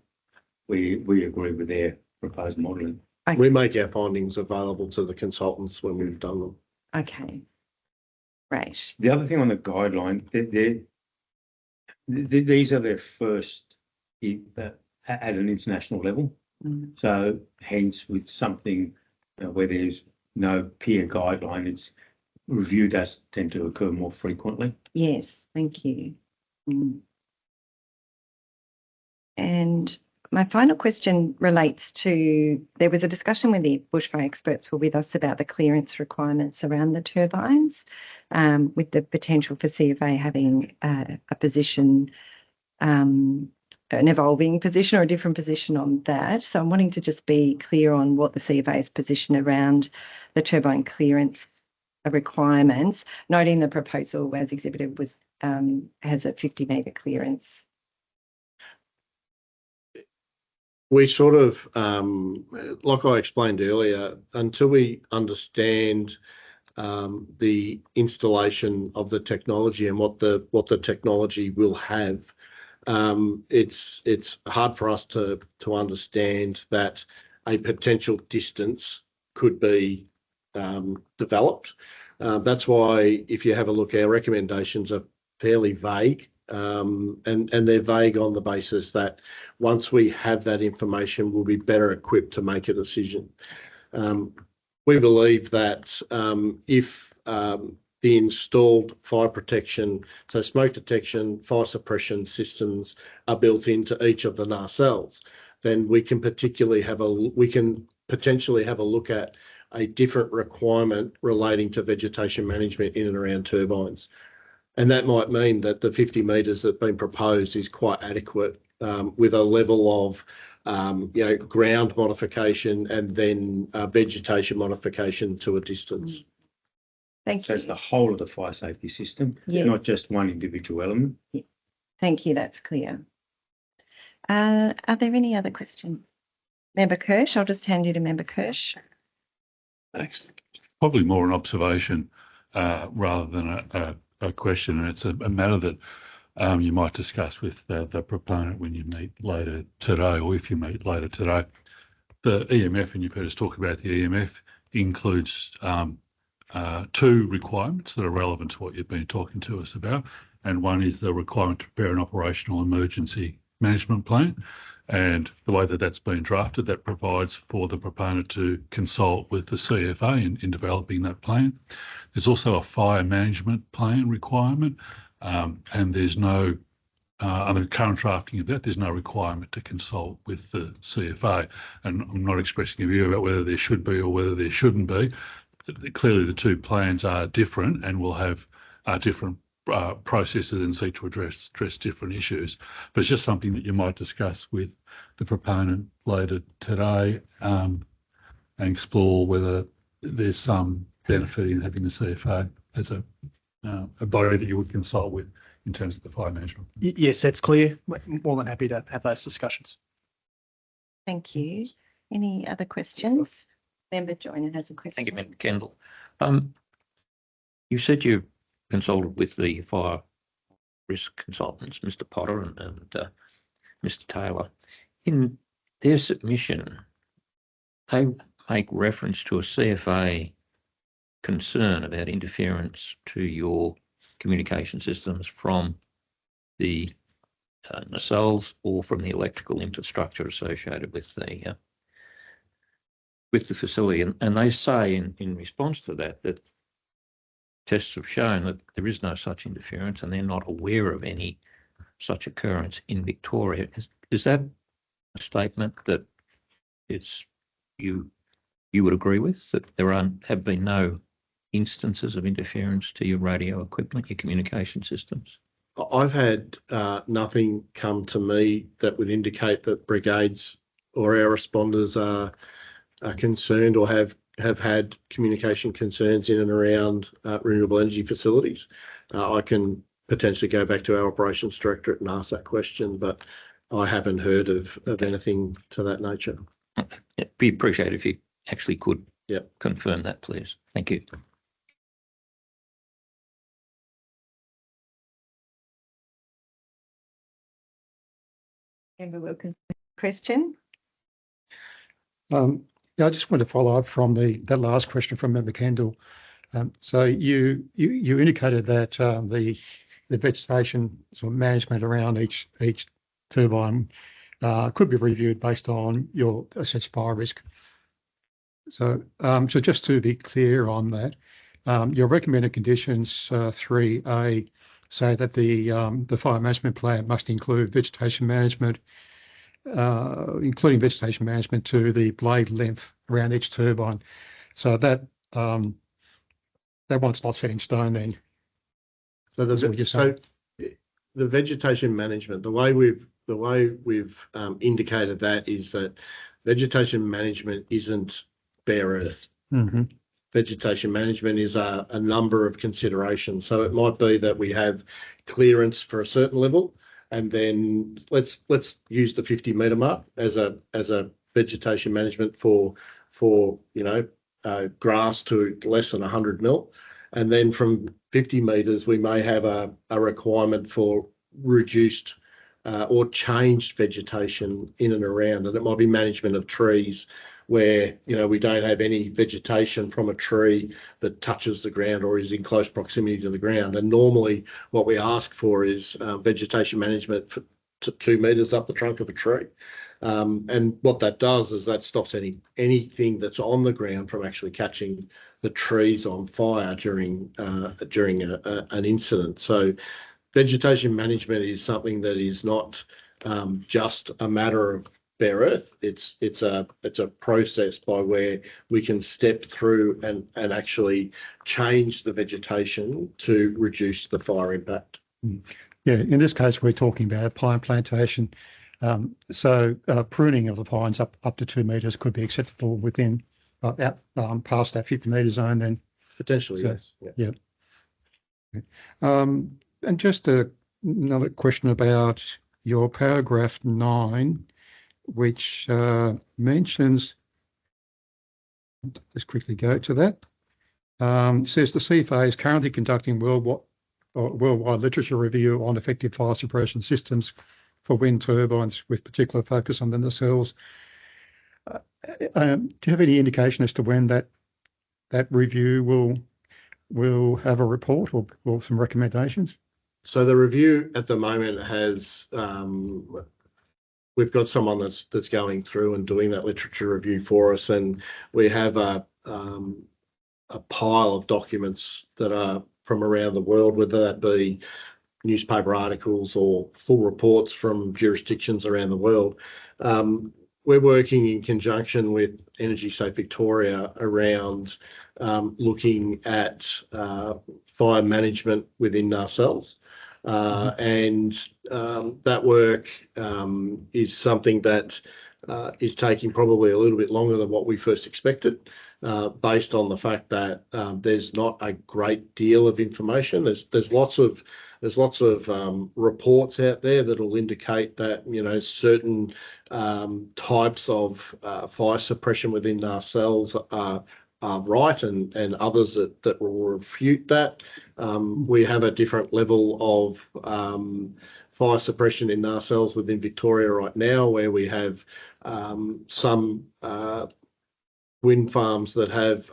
we agree with their proposed modelling. Okay. We make our findings available to the consultants when we've done them. Okay. Right. The other thing on the guideline, these are their first at an international level. Mm. So hence with something where there's no peer guideline, it's review does tend to occur more frequently. Yes, thank you. Mm. And my final question relates to, there was a discussion when the bushfire experts were with us about the clearance requirements around the turbines, with the potential for CFA having a position, an evolving position or a different position on that. So I'm wanting to just be clear on what the CFA's position around the turbine clearance requirements, noting the proposal as exhibited was has a 50 metre clearance. We sort of, like I explained earlier, until we understand the installation of the technology and what the technology will have, it's hard for us to understand that a potential distance could be developed. That's why if you have a look, our recommendations are fairly vague. And they're vague on the basis that once we have that information, we'll be better equipped to make a decision. We believe that if the installed fire protection, so smoke detection, fire suppression systems are built into each of the nacelles, then we can potentially have a look at a different requirement relating to vegetation management in and around turbines. And that might mean that the 50 metres that's been proposed is quite adequate, with a level of ground modification and then vegetation modification to a distance. Thank So you. it's the whole of the fire safety system, not just one individual element. Yeah. Thank you, that's clear. Are there any other questions? Member Kirsch, I'll just hand you to Member Kirsch. Thanks. Probably more an observation rather than a question, and it's a matter that you might discuss with the proponent when you meet later today, or if you meet later today. The EMF, and you've heard us talk about the EMF, includes two requirements that are relevant to what you've been talking to us about, and one is the requirement to prepare an operational emergency management plan. And the way that that's been drafted, that provides for the proponent to consult with the CFA in developing that plan. There's also a fire management plan requirement, and there's no, under current drafting of that, there's no requirement to consult with the CFA. And I'm not expressing a view about whether there should be or whether there shouldn't be. Clearly, the two plans are different and will have different processes and seek to address different issues. But it's just something that you might discuss with the proponent later today, and explore whether there's some benefit in having the CFA as a body that you would consult with in terms of the fire management. Yes, that's clear. More than happy to have those discussions. Thank you. Any other questions? Member Joyner has a question. Thank you, Member Kendall. You said you consulted with the fire risk consultants, Mr. Potter and Mr. Taylor. In their submission, they make reference to a CFA concern about interference to your communication systems from the nacelles or from the electrical infrastructure associated with the facility. And they say in response to that tests have shown that there is no such interference and they're not aware of any such occurrence in Victoria. Is that a statement that you would agree with, that there have been no instances of interference to your radio equipment, your communication systems? I've had nothing come to me that would indicate that brigades or our responders are concerned or have had communication concerns in and around renewable energy facilities. I can potentially go back to our operations directorate and ask that question, but I haven't heard of anything to that nature. It'd be appreciated if you actually could Yep. confirm that, please. Thank you. Member Wilkins, question? Yeah, I just want to follow up from that last question from Member Kendall. So you indicated that the vegetation sort of management around each turbine could be reviewed based on your assessed fire risk. So just to be clear on that, your recommended conditions 3A say that the fire management plan must include vegetation management, including vegetation management to the blade length around each turbine. So that one's not set in stone then. So the vegetation management, the way we've indicated that is that vegetation management isn't bare earth. Mm-hmm. Vegetation management is a number of considerations. So it might be that we have clearance for a certain level, and then let's use the 50-metre mark as a vegetation management for grass to less than 100 mil, and then from 50 metres we may have a requirement for reduced or changed vegetation in and around, and it might be management of trees where we don't have any vegetation from a tree that touches the ground or is in close proximity to the ground. And normally what we ask for is vegetation management to 2 metres up the trunk of a tree. And what that does is that stops anything that's on the ground from actually catching the trees on fire during an incident. So vegetation management is something that is not just a matter of bare earth. It's a process by where we can step through and actually change the vegetation to reduce the fire impact. Yeah, in this case we're talking about pine plantation. So pruning of the pines up to 2 metres could be acceptable within past that 50-metre zone then? Potentially, so, yes. Yeah. And just another question about your paragraph 9, which mentions, let's quickly go to that. It says the CFA is currently conducting worldwide literature review on effective fire suppression systems for wind turbines with particular focus on the nacelles. Do you have any indication as to when that review will have a report or some recommendations? So the review at the moment has, we've got someone that's going through and doing that literature review for us, and we have a pile of documents that are from around the world, whether that be newspaper articles or full reports from jurisdictions around the world. We're working in conjunction with Energy Safe Victoria around looking at fire management within ourselves. And that work is something that is taking probably a little bit longer than what we first expected, based on the fact that there's not a great deal of information. There's lots of reports out there that will indicate that certain types of fire suppression within our cells are right, and others that will refute that. We have a different level of fire suppression in our cells within Victoria right now, where we have some wind farms that have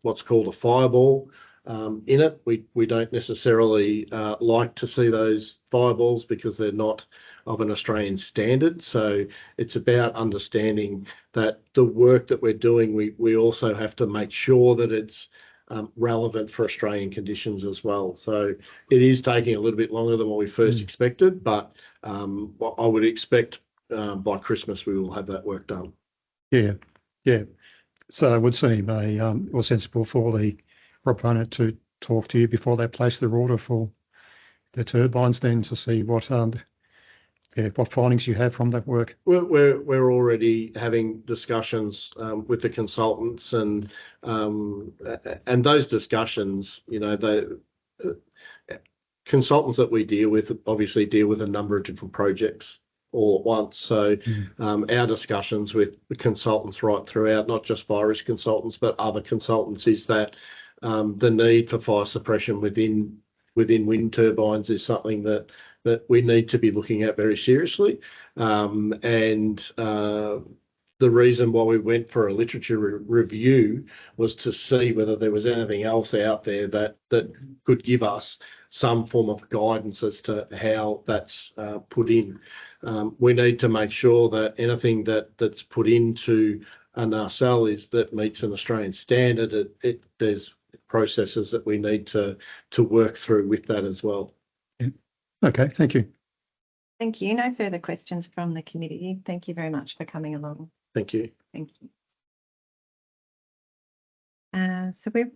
what's called a fireball in it. We don't necessarily like to see those fireballs because they're not of an Australian standard. So it's about understanding that the work that we're doing, we also have to make sure that it's relevant for Australian conditions as well. So it is taking a little bit longer than what we first expected, but what I would expect by Christmas we will have that work done. Yeah. So it would seem more sensible for the proponent to talk to you before they place their order for turbines then to see what findings you have from that work? We're already having discussions with the consultants, and those discussions, the consultants that we deal with obviously deal with a number of different projects all at once. So our discussions with the consultants right throughout, not just fire risk consultants but other consultants, is that the need for fire suppression within wind turbines is something that we need to be looking at very seriously. The reason why we went for a literature review was to see whether there was anything else out there that could give us some form of guidance as to how that's put in. We need to make sure that anything that's put into a nacelle that meets an Australian standard. There's processes that we need to work through with that as well. Yeah. Okay, thank you. Thank you. No further questions from the committee. Thank you very much for coming along. Thank you. Thank you. So we're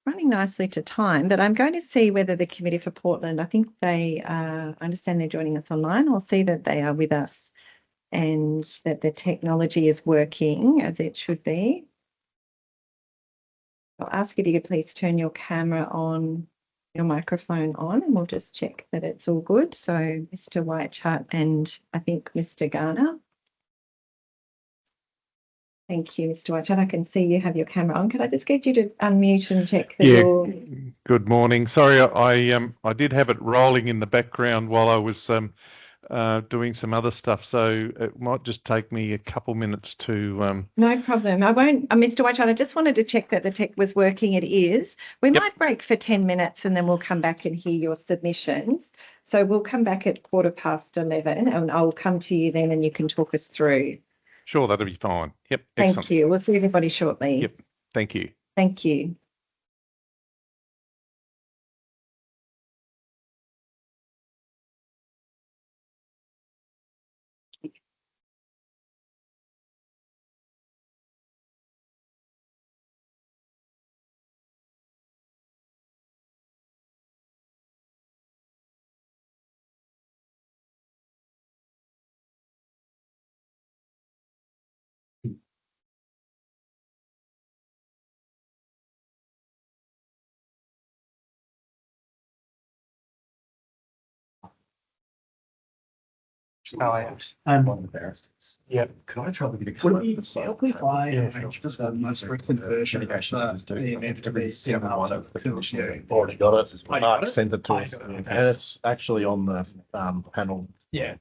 running nicely to time, but I'm going to see whether the Committee for Portland, I understand they're joining us online. I'll see that they are with us and that the technology is working as it should be. I'll ask you to please turn your camera on, your microphone on, and we'll just check that it's all good. So Mr. Whitechart and I think Mr. Garner. Thank you, Mr. Whitechart. I can see you have your camera on. Could I just get you to unmute and check that you're... Good morning. Sorry, I did have it rolling in the background while I was doing some other stuff, so it might just take me a couple minutes to... No problem. I won't... Mr. Whitechart, I just wanted to check that the tech was working. It is. We might break for 10 minutes and then we'll come back and hear your submissions. So we'll come back at 11:15 and I'll come to you then and you can talk us through. Sure, that'll be fine. Yep, Thank excellent. you. We'll see everybody shortly. Yep, thank you. Thank you. I'm one of the barristers. Yep. Could I try to get a Would comment it on be the side? simplified? Yeah, Just a most recent version of every single one of the commission. Already got it. I got Mark it? sent it to us, and it's actually on the panel. Yeah.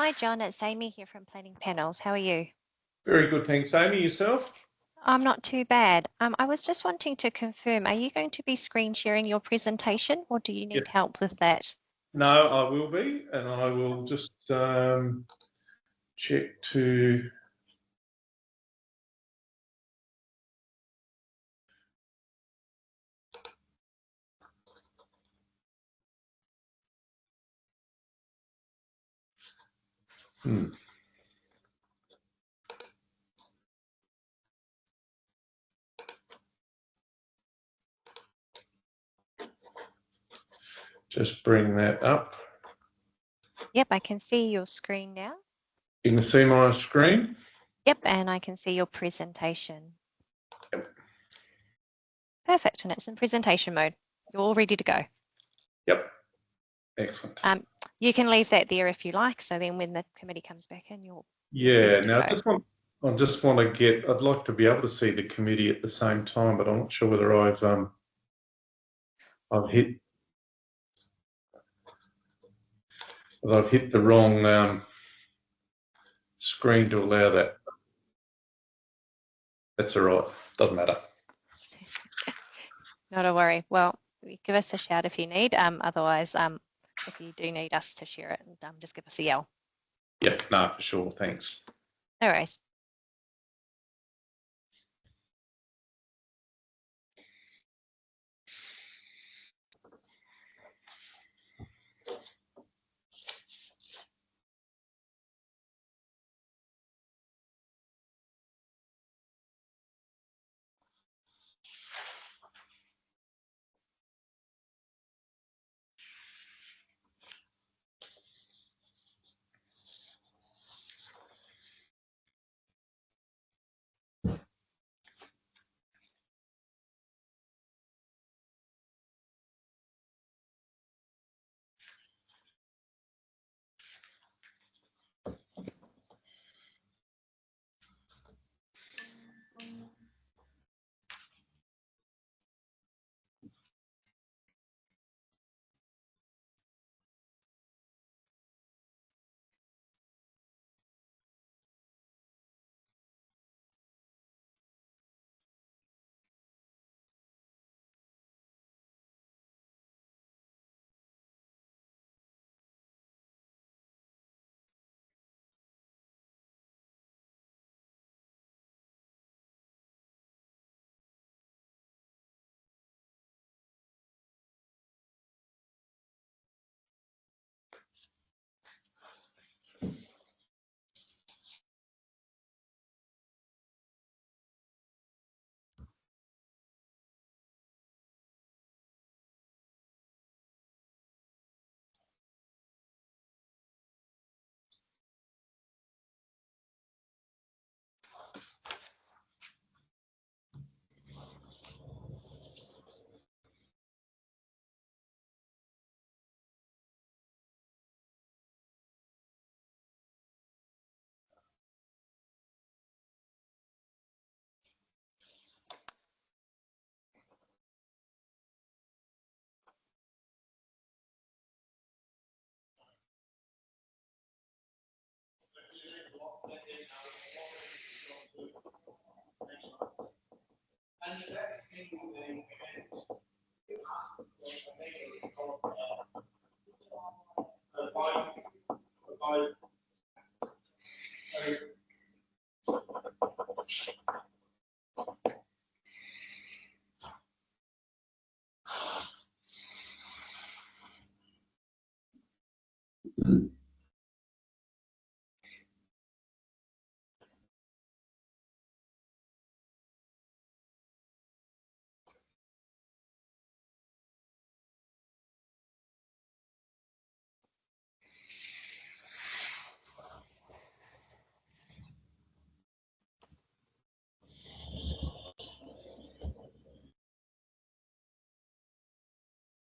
Hi, John. It's Amy here from Planning Panels. How are you? Very good, thanks. Amy, yourself? I'm not too bad. I was just wanting to confirm, are you going to be screen sharing your presentation or do you need help with that? No, I will be, and I will just check to... Just bring that up. Yep, I can see your screen now. You can see my screen? Yep, and I can see your presentation. Yep. Perfect, and it's in presentation mode. You're all ready to go. Yep. Excellent. You can leave that there if you like, so then when the committee comes back in, you'll... Yeah, now I just want to get, I'd like to be able to see the committee at the same time, but I'm not sure whether I've hit the wrong screen to allow that. That's all right. Doesn't matter. Not a worry. Well, give us a shout if you need. Otherwise, if you do need us to share it, just give us a yell. Yep, no, for sure. Thanks. No worries.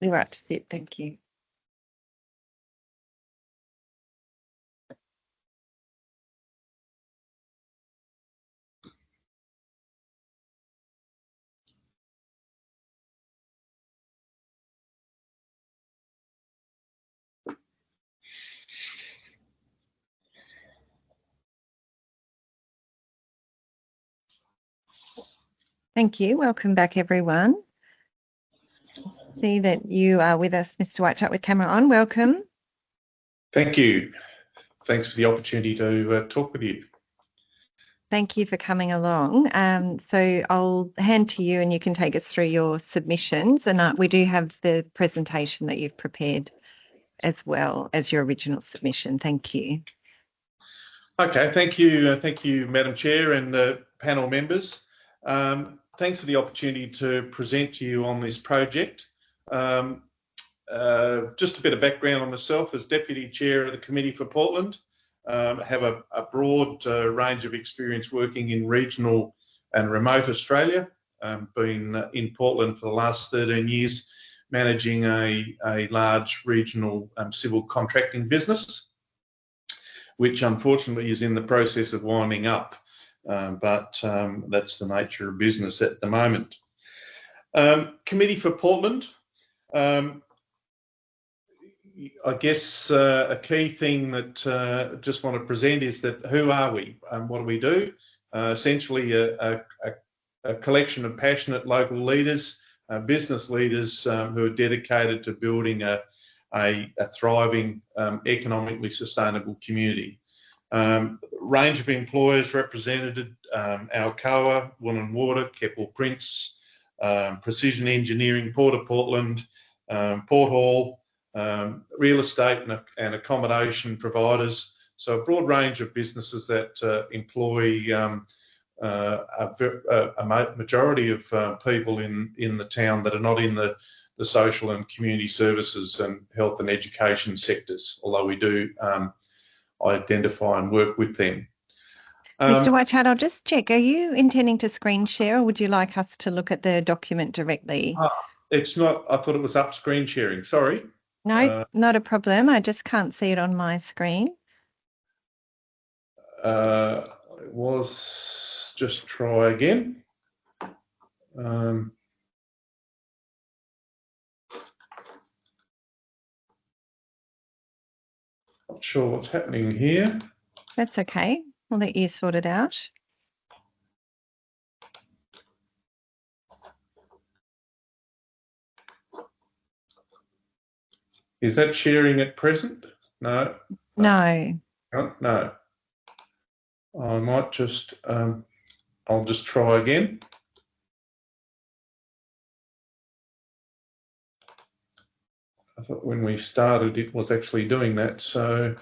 You're up to sit. Thank you. Thank you. Welcome back, everyone. See that you are with us, Mr. Whitechap, with camera on. Welcome. Thank you. Thanks for the opportunity to talk with you. Thank you for coming along. So I'll hand to you and you can take us through your submissions. And we do have the presentation that you've prepared as well as your original submission. Thank you. Okay, thank you, Madam Chair and panel members. Thanks for the opportunity to present to you on this project. Just a bit of background on myself. As Deputy Chair of the Committee for Portland, have a broad range of experience working in regional and remote Australia. Been in Portland for the last 13 years, managing a large regional civil contracting business, which unfortunately is in the process of winding up. But that's the nature of business at the moment. Committee for Portland. I guess a key thing that I just want to present is that who are we? What do we do? Essentially a collection of passionate local leaders, business leaders who are dedicated to building a thriving, economically sustainable community. Range of employers represented: Alcoa, Wool & Water, Keppel Prince, Precision Engineering, Port of Portland, Port Hall, real estate and accommodation providers. So a broad range of businesses that employ a majority of people in the town that are not in the social and community services and health and education sectors, although we do identify and work with them. Mr. Whitechap, I'll just check. Are you intending to screen share or would you like us to look at the document directly? It's not. I thought it was up screen sharing. Sorry. No, not a problem. I just can't see it on my screen. It was. Just try again. Not sure what's happening here. That's okay. We'll let you sort it out. Is that sharing at present? No. No. No. I might just, I'll just try again. I thought when we started it was actually doing that, so.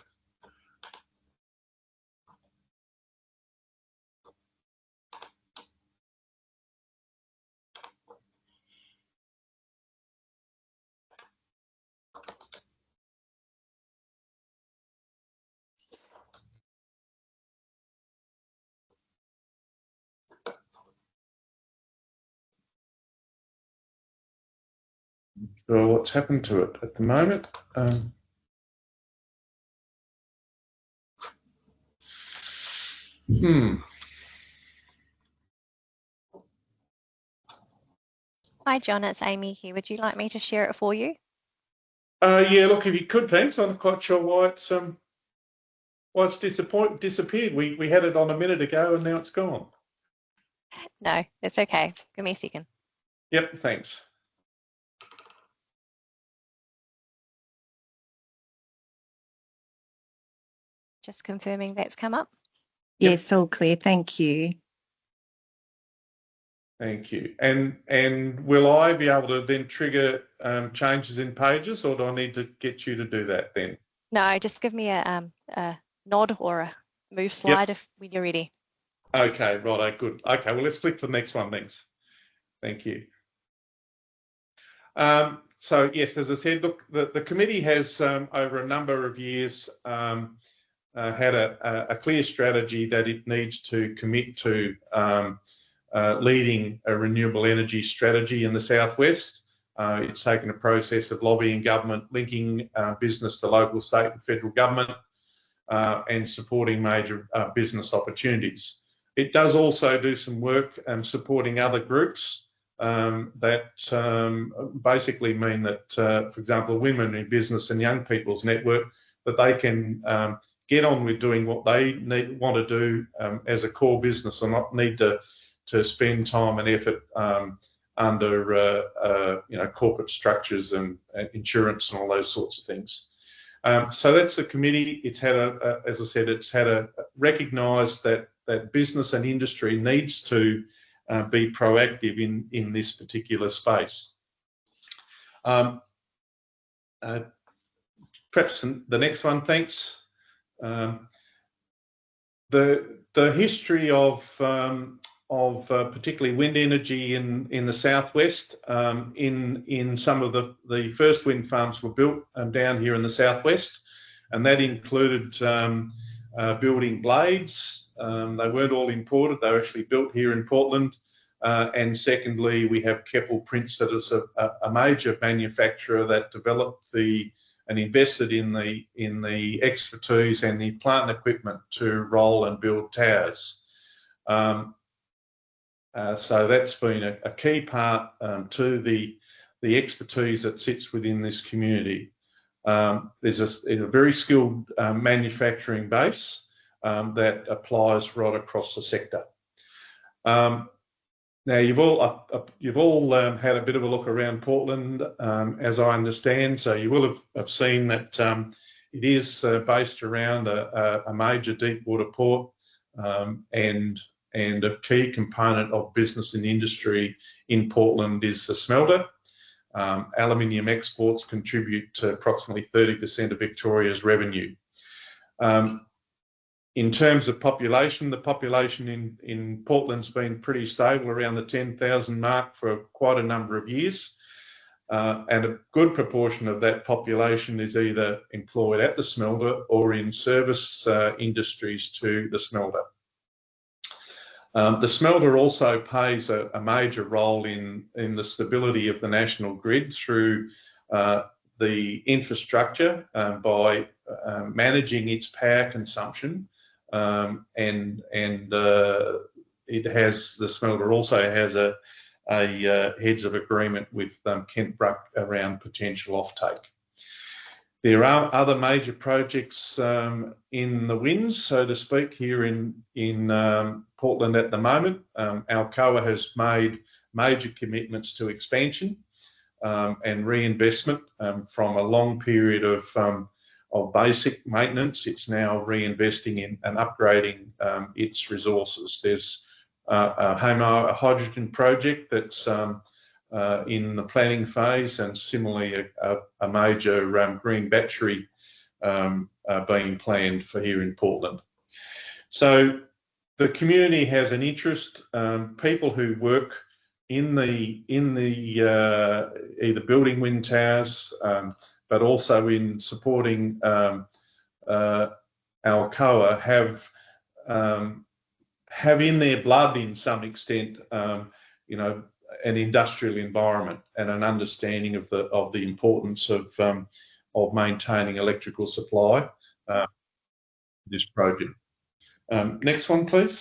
Sure what's happened to it at the moment. Hi, John. It's Amy here. Would you like me to share it for you? Yeah. Look, if you could, thanks. I'm not quite sure why it's disappeared. We had it on a minute ago and now it's gone. No, it's okay. Give me a second. Yep. Thanks. Just confirming that's come up. Yes, all clear. Thank you. Thank you. And will I be able to then trigger changes in pages, or do I need to get you to do that then? No, just give me a nod or a move slide when you're ready. Okay, righto, good. Okay, well, let's click to the next one, thanks. Thank you. So, yes, as I said, look, the committee has, over a number of years, had a clear strategy that it needs to commit to leading a renewable energy strategy in the southwest. It's taken a process of lobbying government, linking business to local, state and federal government, and supporting major business opportunities. It does also do some work supporting other groups that basically mean that, for example, Women in Business and Young People's Network, that they can get on with doing what they want to do as a core business, and not need to to spend time and effort under corporate structures and insurance and all those sorts of things. So that's the committee. It's had as I said, it's had recognised that business and industry needs to be proactive in this particular space. Perhaps the next one, thanks. The history of particularly wind energy in the southwest, in some of the first wind farms were built down here in the southwest, and that included building blades. They weren't all imported; they were actually built here in Portland. And secondly, we have Keppel Prince, that is a major manufacturer that developed and invested in the expertise and the plant and equipment to roll and build towers. So that's been a key part to the expertise that sits within this community. There's a very skilled manufacturing base that applies right across the sector. Now you've all had a bit of a look around Portland, as I understand. So you will have seen that it is based around a major deep water port, and a key component of business and industry in Portland is the smelter. Aluminium exports contribute to approximately 30% of Victoria's revenue. In terms of population, the population in Portland's been pretty stable around the 10,000 mark for quite a number of years. And a good proportion of that population is either employed at the smelter or in service industries to the smelter. The smelter also plays a major role in the stability of the national grid through the infrastructure by managing its power consumption. And the smelter also has a heads of agreement with Kentbruck around potential offtake. There are other major projects in the winds, so to speak, here in Portland at the moment. Alcoa has made major commitments to expansion and reinvestment from a long period of basic maintenance. It's now reinvesting in and upgrading its resources. There's a hydrogen project that's in the planning phase, and similarly a major green battery being planned for here in Portland. So the community has an interest. People who work in the either building wind towers, but also in supporting Alcoa, have in their blood, in some extent, an industrial environment and an understanding of the importance of maintaining electrical supply. This project. Next one, please.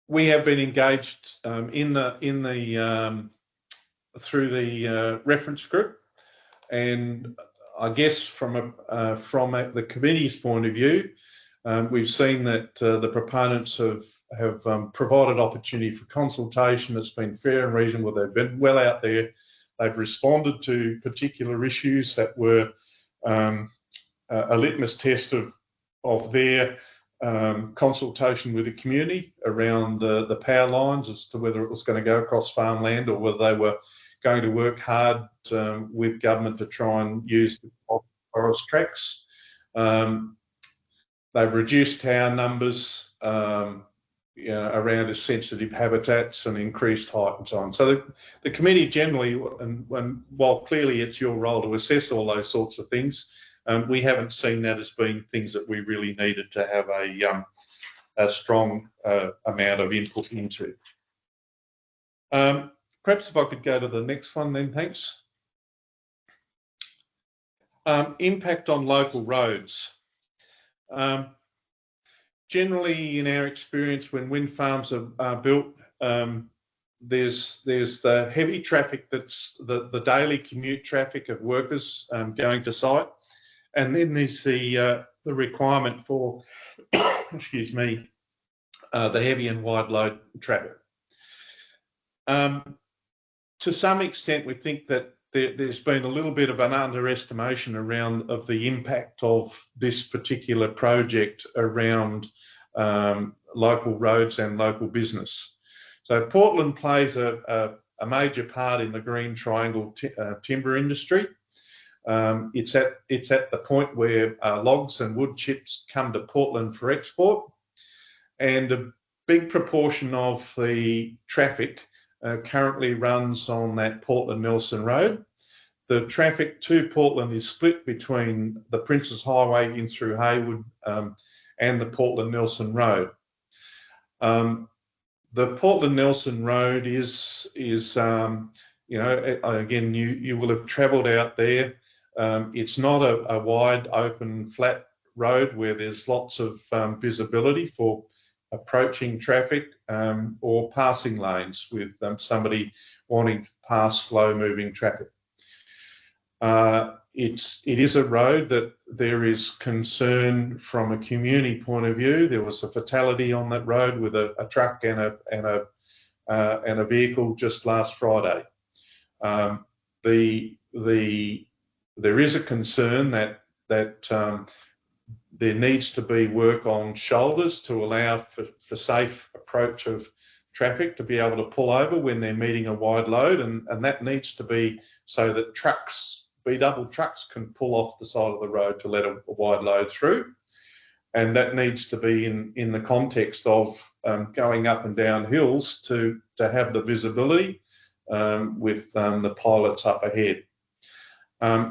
We have been engaged through the reference group, and I guess from the committee's point of view, we've seen that the proponents have provided opportunity for consultation that's been fair and reasonable. They've been well out there. They've responded to particular issues that were a litmus test of their consultation with the community around the power lines as to whether it was going to go across farmland or whether they were going to work hard with government to try and use the forest tracks. They've reduced tower numbers around sensitive habitats and increased height and so on. So the committee generally, and while clearly it's your role to assess all those sorts of things, we haven't seen that as being things that we really needed to have a strong amount of input into. Perhaps if I could go to the next one then, thanks. Impact on local roads. Generally, in our experience, when wind farms are built, there's the heavy traffic, that's the daily commute traffic of workers going to site, and then there's the the requirement for, excuse me, the heavy and wide load traffic. To some extent, we think that there's been a little bit of an underestimation of the impact of this particular project around local roads and local business. So Portland plays a major part in the Green Triangle timber industry. It's at the point where logs and wood chips come to Portland for export, and a big proportion of the traffic currently runs on that Portland-Nelson Road. The traffic to Portland is split between the Princes Highway in through Haywood and the Portland-Nelson Road. The Portland-Nelson Road is you know, again, you will have travelled out there. It's not a wide, open, flat road where there's lots of visibility for approaching traffic or passing lanes with somebody wanting to pass slow-moving traffic. It is a road that there is concern from a community point of view. There was a fatality on that road with a truck and a vehicle just last Friday. There is a concern that there needs to be work on shoulders to allow for safe approach of traffic to be able to pull over when they're meeting a wide load, and that needs to be so that B-double trucks can pull off the side of the road to let a wide load through. And that needs to be in the context of going up and down hills to have the visibility with the pilots up ahead.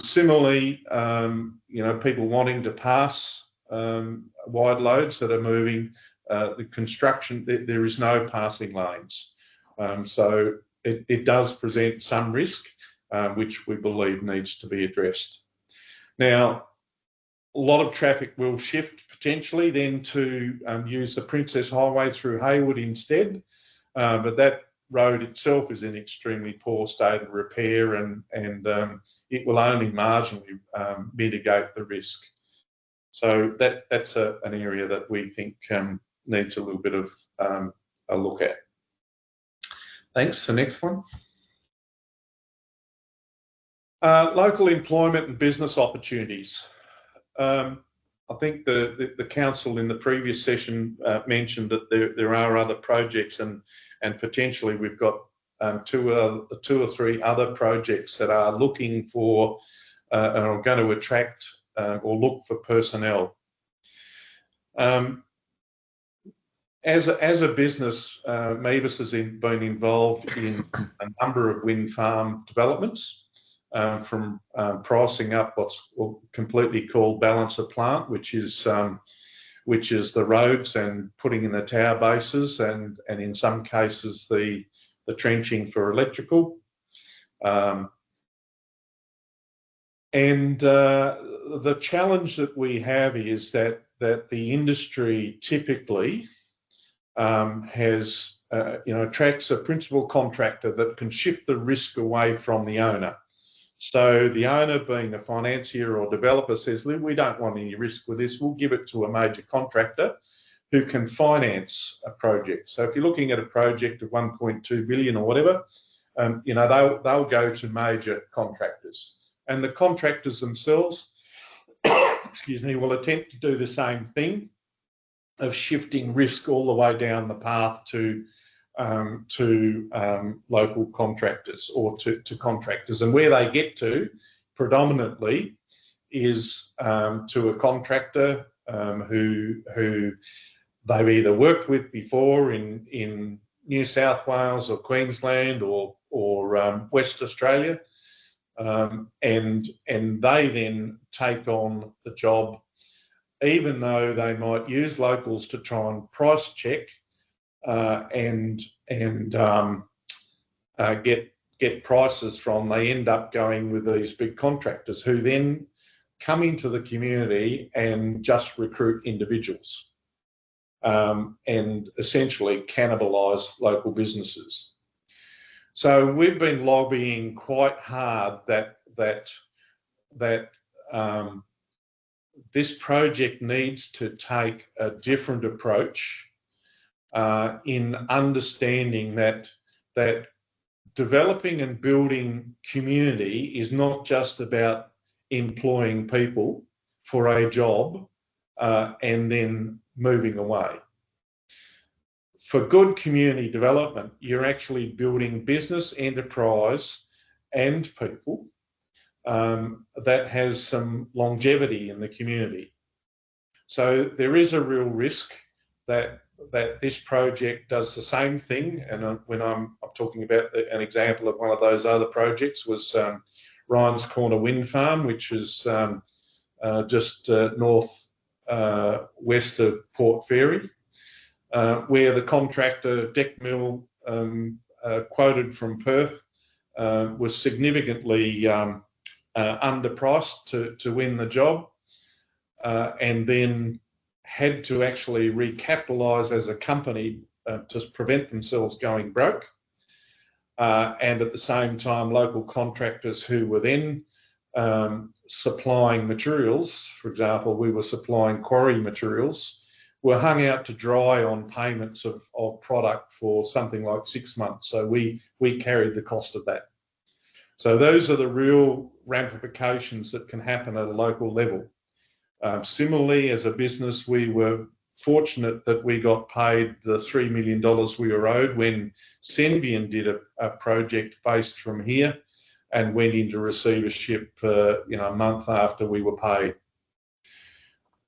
Similarly, you know, people wanting to pass wide loads that are moving, the construction, there is no passing lanes. So it does present some risk, which we believe needs to be addressed. Now, a lot of traffic will shift potentially then to use the Princess Highway through Haywood instead, but that road itself is in extremely poor state of repair, and it will only marginally mitigate the risk. So that's an area that we think needs a little bit of a look at. Thanks. The next one. Local employment and business opportunities. I think the council in the previous session mentioned that there are other projects, and potentially we've got two or three other projects that are looking for and are going to attract or look for personnel. As a business, Mavis has been involved in a number of wind farm developments, from pricing up what's completely called balance of plant, which is the roads and putting in the tower bases, and in some cases the trenching for electrical. The challenge that we have is that the industry typically has attracts a principal contractor that can shift the risk away from the owner. So the owner, being a financier or developer, says, we don't want any risk with this, we'll give it to a major contractor who can finance a project. So if you're looking at a project of 1.2 billion or whatever, they'll go to major contractors. And the contractors themselves, excuse me, will attempt to do the same thing of shifting risk all the way down the path to local contractors or to contractors. And where they get to predominantly is to a contractor who they've either worked with before in New South Wales or Queensland or West Australia, and they then take on the job, even though they might use locals to try and price check and get prices from. They end up going with these big contractors who then come into the community and just recruit individuals and essentially cannibalise local businesses. So we've been lobbying quite hard that this project needs to take a different approach in understanding that developing and building community is not just about employing people for a job and then moving away. For good community development, you're actually building business, enterprise and people that has some longevity in the community. So there is a real risk that this project does the same thing. And when I'm talking about an example of one of those other projects was Ryan's Corner Wind Farm, which is just north west of Port Fairy, where the contractor Deck Mill quoted from Perth was significantly underpriced to win the job, and then had to actually recapitalise as a company to prevent themselves going broke. And at the same time, local contractors who were then supplying materials, for example, we were supplying quarry materials, were hung out to dry on payments of product for something like 6 months. So we carried the cost of that. So those are the real ramifications that can happen at a local level. Similarly, as a business, we were fortunate that we got paid the $3 million we were owed when Senvion did a project based from here and went into receivership a month after we were paid.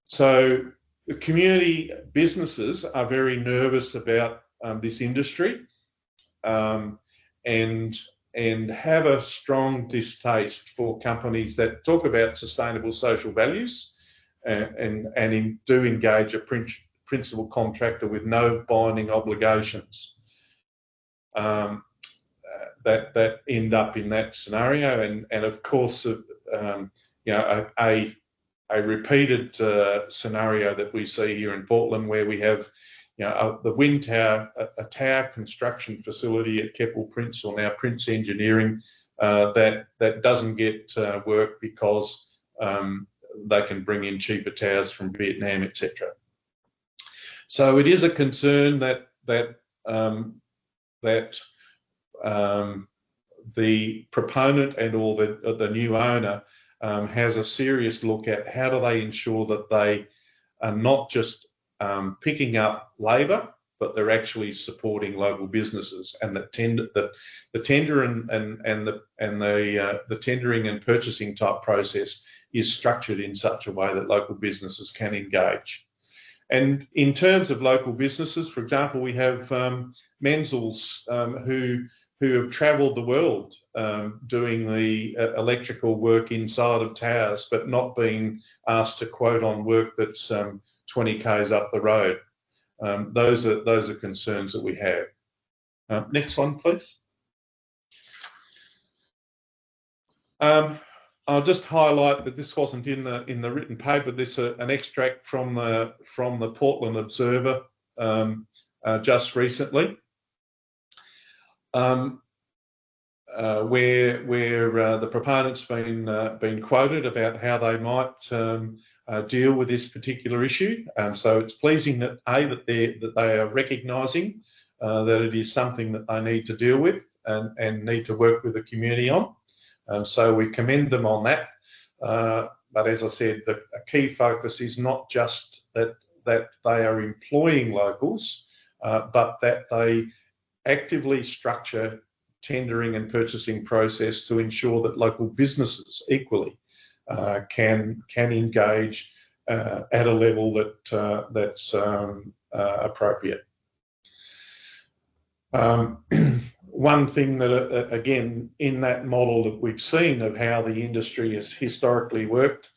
So the community businesses are very nervous about this industry and have a strong distaste for companies that talk about sustainable social values and do engage a principal contractor with no binding obligations that end up in that scenario. And of course, a repeated scenario that we see here in Portland, where we have the wind tower, a tower construction facility at Keppel Prince, or now Prince Engineering, that doesn't get work because they can bring in cheaper towers from Vietnam, etc. So it is a concern that the proponent and or the new owner has a serious look at how do they ensure that they are not just picking up labour, but they're actually supporting local businesses, and the tender and the tendering and purchasing type process is structured in such a way that local businesses can engage. And in terms of local businesses, for example, we have Menzels who have travelled the world doing the electrical work inside of towers, but not being asked to quote on work that's 20 k's up the road. Those are concerns that we have. Next one, please. I'll just highlight that this wasn't in the written paper. This is an extract from the Portland Observer just recently, where the proponent's been quoted about how they might deal with this particular issue. So it's pleasing that they are recognising that it is something that they need to deal with and need to work with the community on. So we commend them on that. But as I said, a key focus is not just that they are employing locals, but that they actively structure tendering and purchasing process to ensure that local businesses equally can engage at a level that's appropriate. One thing that, again, in that model that we've seen of how the industry has historically worked,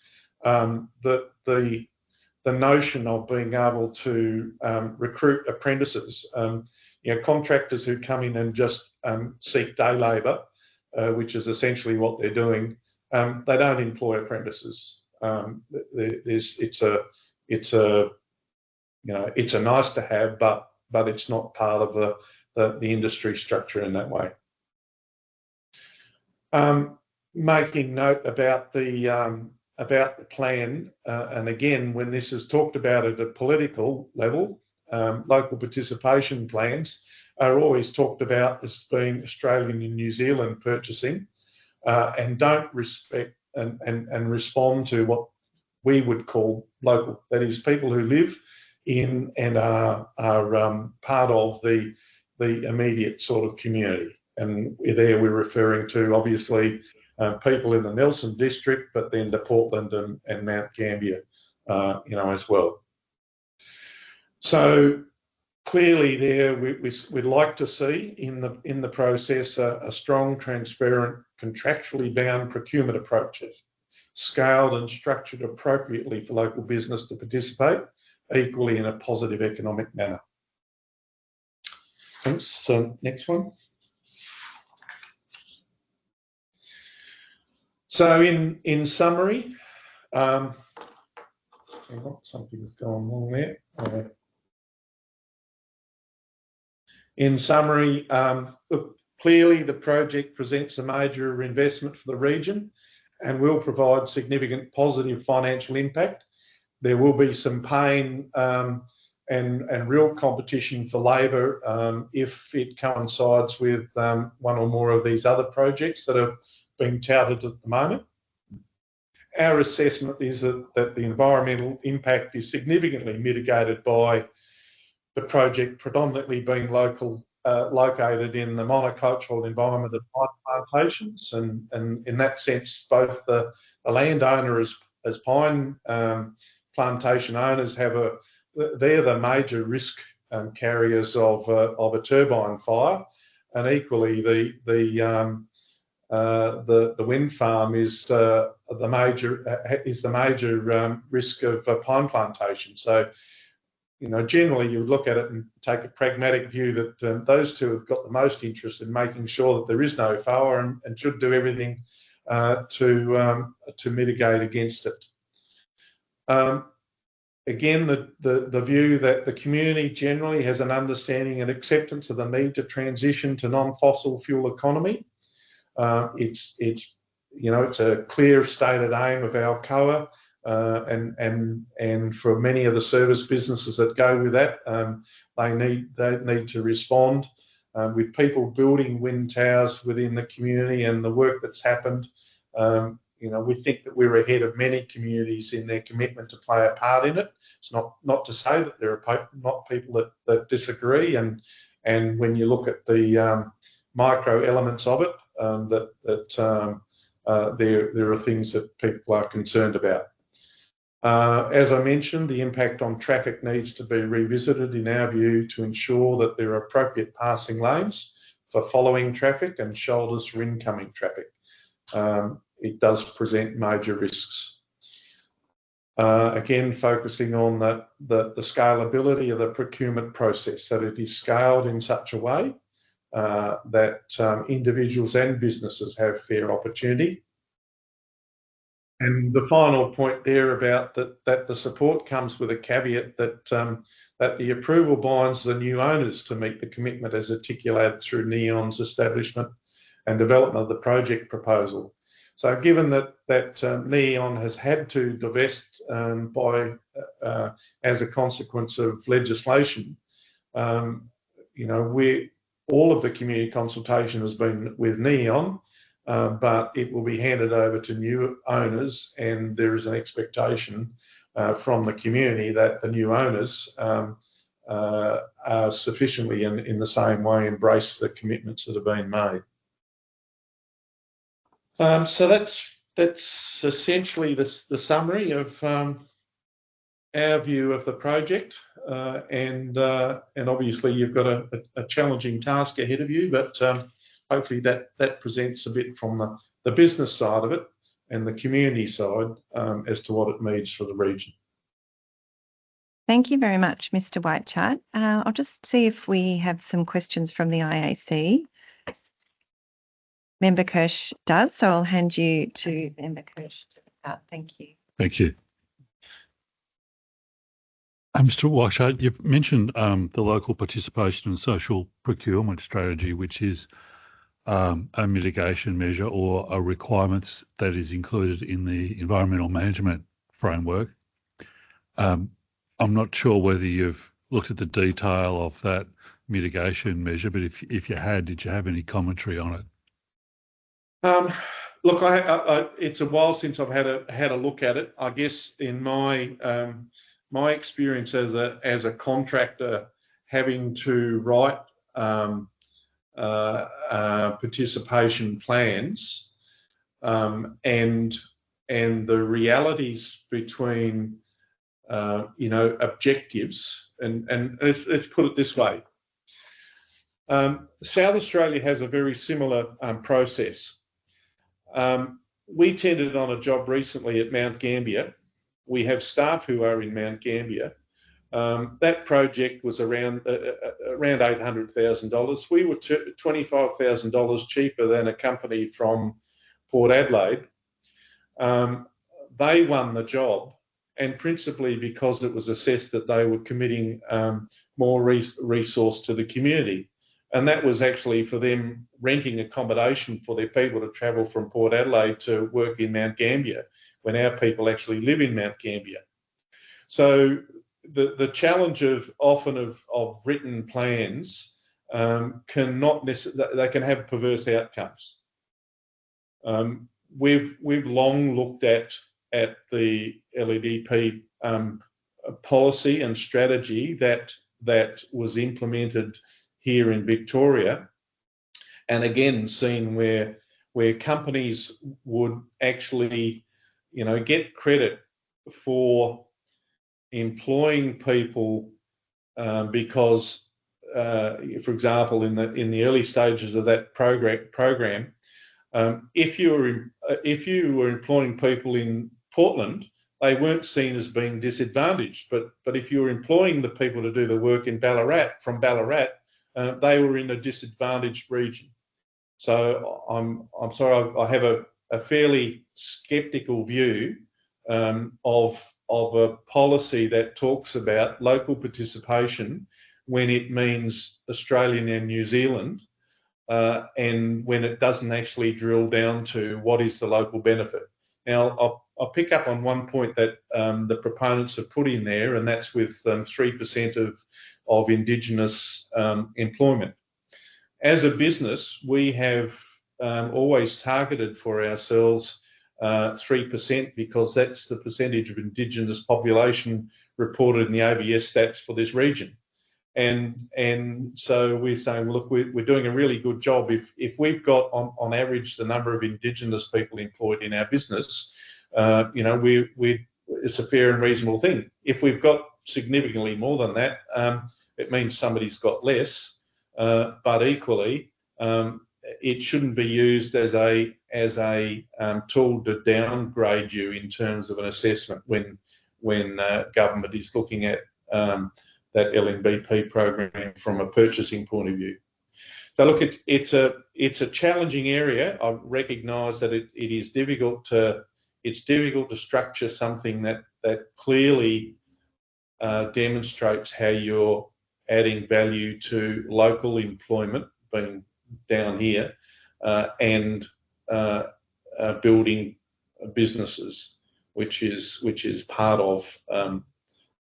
the notion of being able to recruit apprentices, contractors who come in and just seek day labour, which is essentially what they're doing, they don't employ apprentices. It's a nice to have, but it's not part of the industry structure in that way. Making note about the about the plan, and again, when this is talked about at a political level, local participation plans are always talked about as being Australian and New Zealand purchasing, and don't respect and respond to what we would call local. That is, people who live in and are part of the immediate sort of community. And there we're referring to, obviously, people in the Nelson district, but then to Portland and Mount Gambier, as well. So clearly there, we'd like to see in the process a strong, transparent, contractually bound procurement approaches, scaled and structured appropriately for local business to participate, equally in a positive economic manner. Thanks. So next one. So in summary, something's gone wrong there. In summary, look, clearly the project presents a major investment for the region and will provide significant positive financial impact. There will be some pain and real competition for labour if it coincides with one or more of these other projects that are being touted at the moment. Our assessment is that the environmental impact is significantly mitigated by the project predominantly being located in the monocultural environment of pine plantations, and in that sense, both the landowner as pine plantation owners they're the major risk carriers of a turbine fire, and equally the wind farm is the major risk of pine plantation. So, generally you would look at it and take a pragmatic view that those two have got the most interest in making sure that there is no fire and should do everything to mitigate against it. Again, the view that the community generally has an understanding and acceptance of the need to transition to non-fossil fuel economy. It's a clear stated aim of Alcoa, and for many of the service businesses that go with that, they need to respond. With people building wind towers within the community and the work that's happened, we think that we're ahead of many communities in their commitment to play a part in it. It's not to say that there are not people that disagree, and when you look at the micro elements of it, there are things that people are concerned about. As I mentioned, the impact on traffic needs to be revisited in our view to ensure that there are appropriate passing lanes for following traffic and shoulders for incoming traffic. It does present major risks. Again, focusing on the scalability of the procurement process, that it is scaled in such a way that individuals and businesses have fair opportunity. And the final point there about that the support comes with a caveat that the approval binds the new owners to meet the commitment as articulated through NEON's establishment and development of the project proposal. So given that NEON has had to divest as a consequence of legislation, all of the community consultation has been with NEON, but it will be handed over to new owners, and there is an expectation from the community that the new owners are sufficiently in the same way embrace the commitments that have been made. So that's essentially the summary of our view of the project, and obviously you've got a challenging task ahead of you, but hopefully that presents a bit from the business side of it and the community side as to what it means for the region. Thank you very much, Mr. Whitechart. I'll just see if we have some questions from the IAC. Member Kirsch does, so I'll hand you to Member Kirsch to start. Thank you. Thank you. Mr. Whitechart, you've mentioned the local participation and social procurement strategy, which is a mitigation measure or a requirements that is included in the environmental management framework. I'm not sure whether you've looked at the detail of that mitigation measure, but if you had, did you have any commentary on it? Look, it's a while since I've had a look at it. I guess in my my experience as a contractor, having to write participation plans and the realities between objectives and let's put it this way. South Australia has a very similar process. We tendered on a job recently at Mount Gambier. We have staff who are in Mount Gambier. That project was around $800,000. We were $25,000 cheaper than a company from Port Adelaide. They won the job, and principally because it was assessed that they were committing more resource to the community. And that was actually for them renting accommodation for their people to travel from Port Adelaide to work in Mount Gambier, when our people actually live in Mount Gambier. So the challenge of written plans they can have perverse outcomes. We've long looked at the LEDP policy and strategy that was implemented here in Victoria, and again seen where companies would actually get credit for employing people because for example in the early stages of that program, if you were employing people in Portland, they weren't seen as being disadvantaged, but if you were employing the people to do the work in from Ballarat, they were in a disadvantaged region. So I'm sorry, I have a fairly sceptical view of a policy that talks about local participation when it means Australian and New Zealand, and when it doesn't actually drill down to what is the local benefit. Now, I'll pick up on one point that the proponents have put in there, and that's with 3% of Indigenous employment. As a business, we have always targeted for ourselves 3% because that's the percentage of Indigenous population reported in the ABS stats for this region. And so we're saying, look, we're doing a really good job. If we've got on average the number of Indigenous people employed in our business, it's a fair and reasonable thing. If we've got significantly more than that, it means somebody's got less. But equally, it shouldn't be used as a tool to downgrade you in terms of an assessment when government is looking at that LNBP program from a purchasing point of view. So look, it's a challenging area. I recognise that it is difficult to structure something that clearly demonstrates how you're adding value to local employment, being down here, and building businesses, which is part of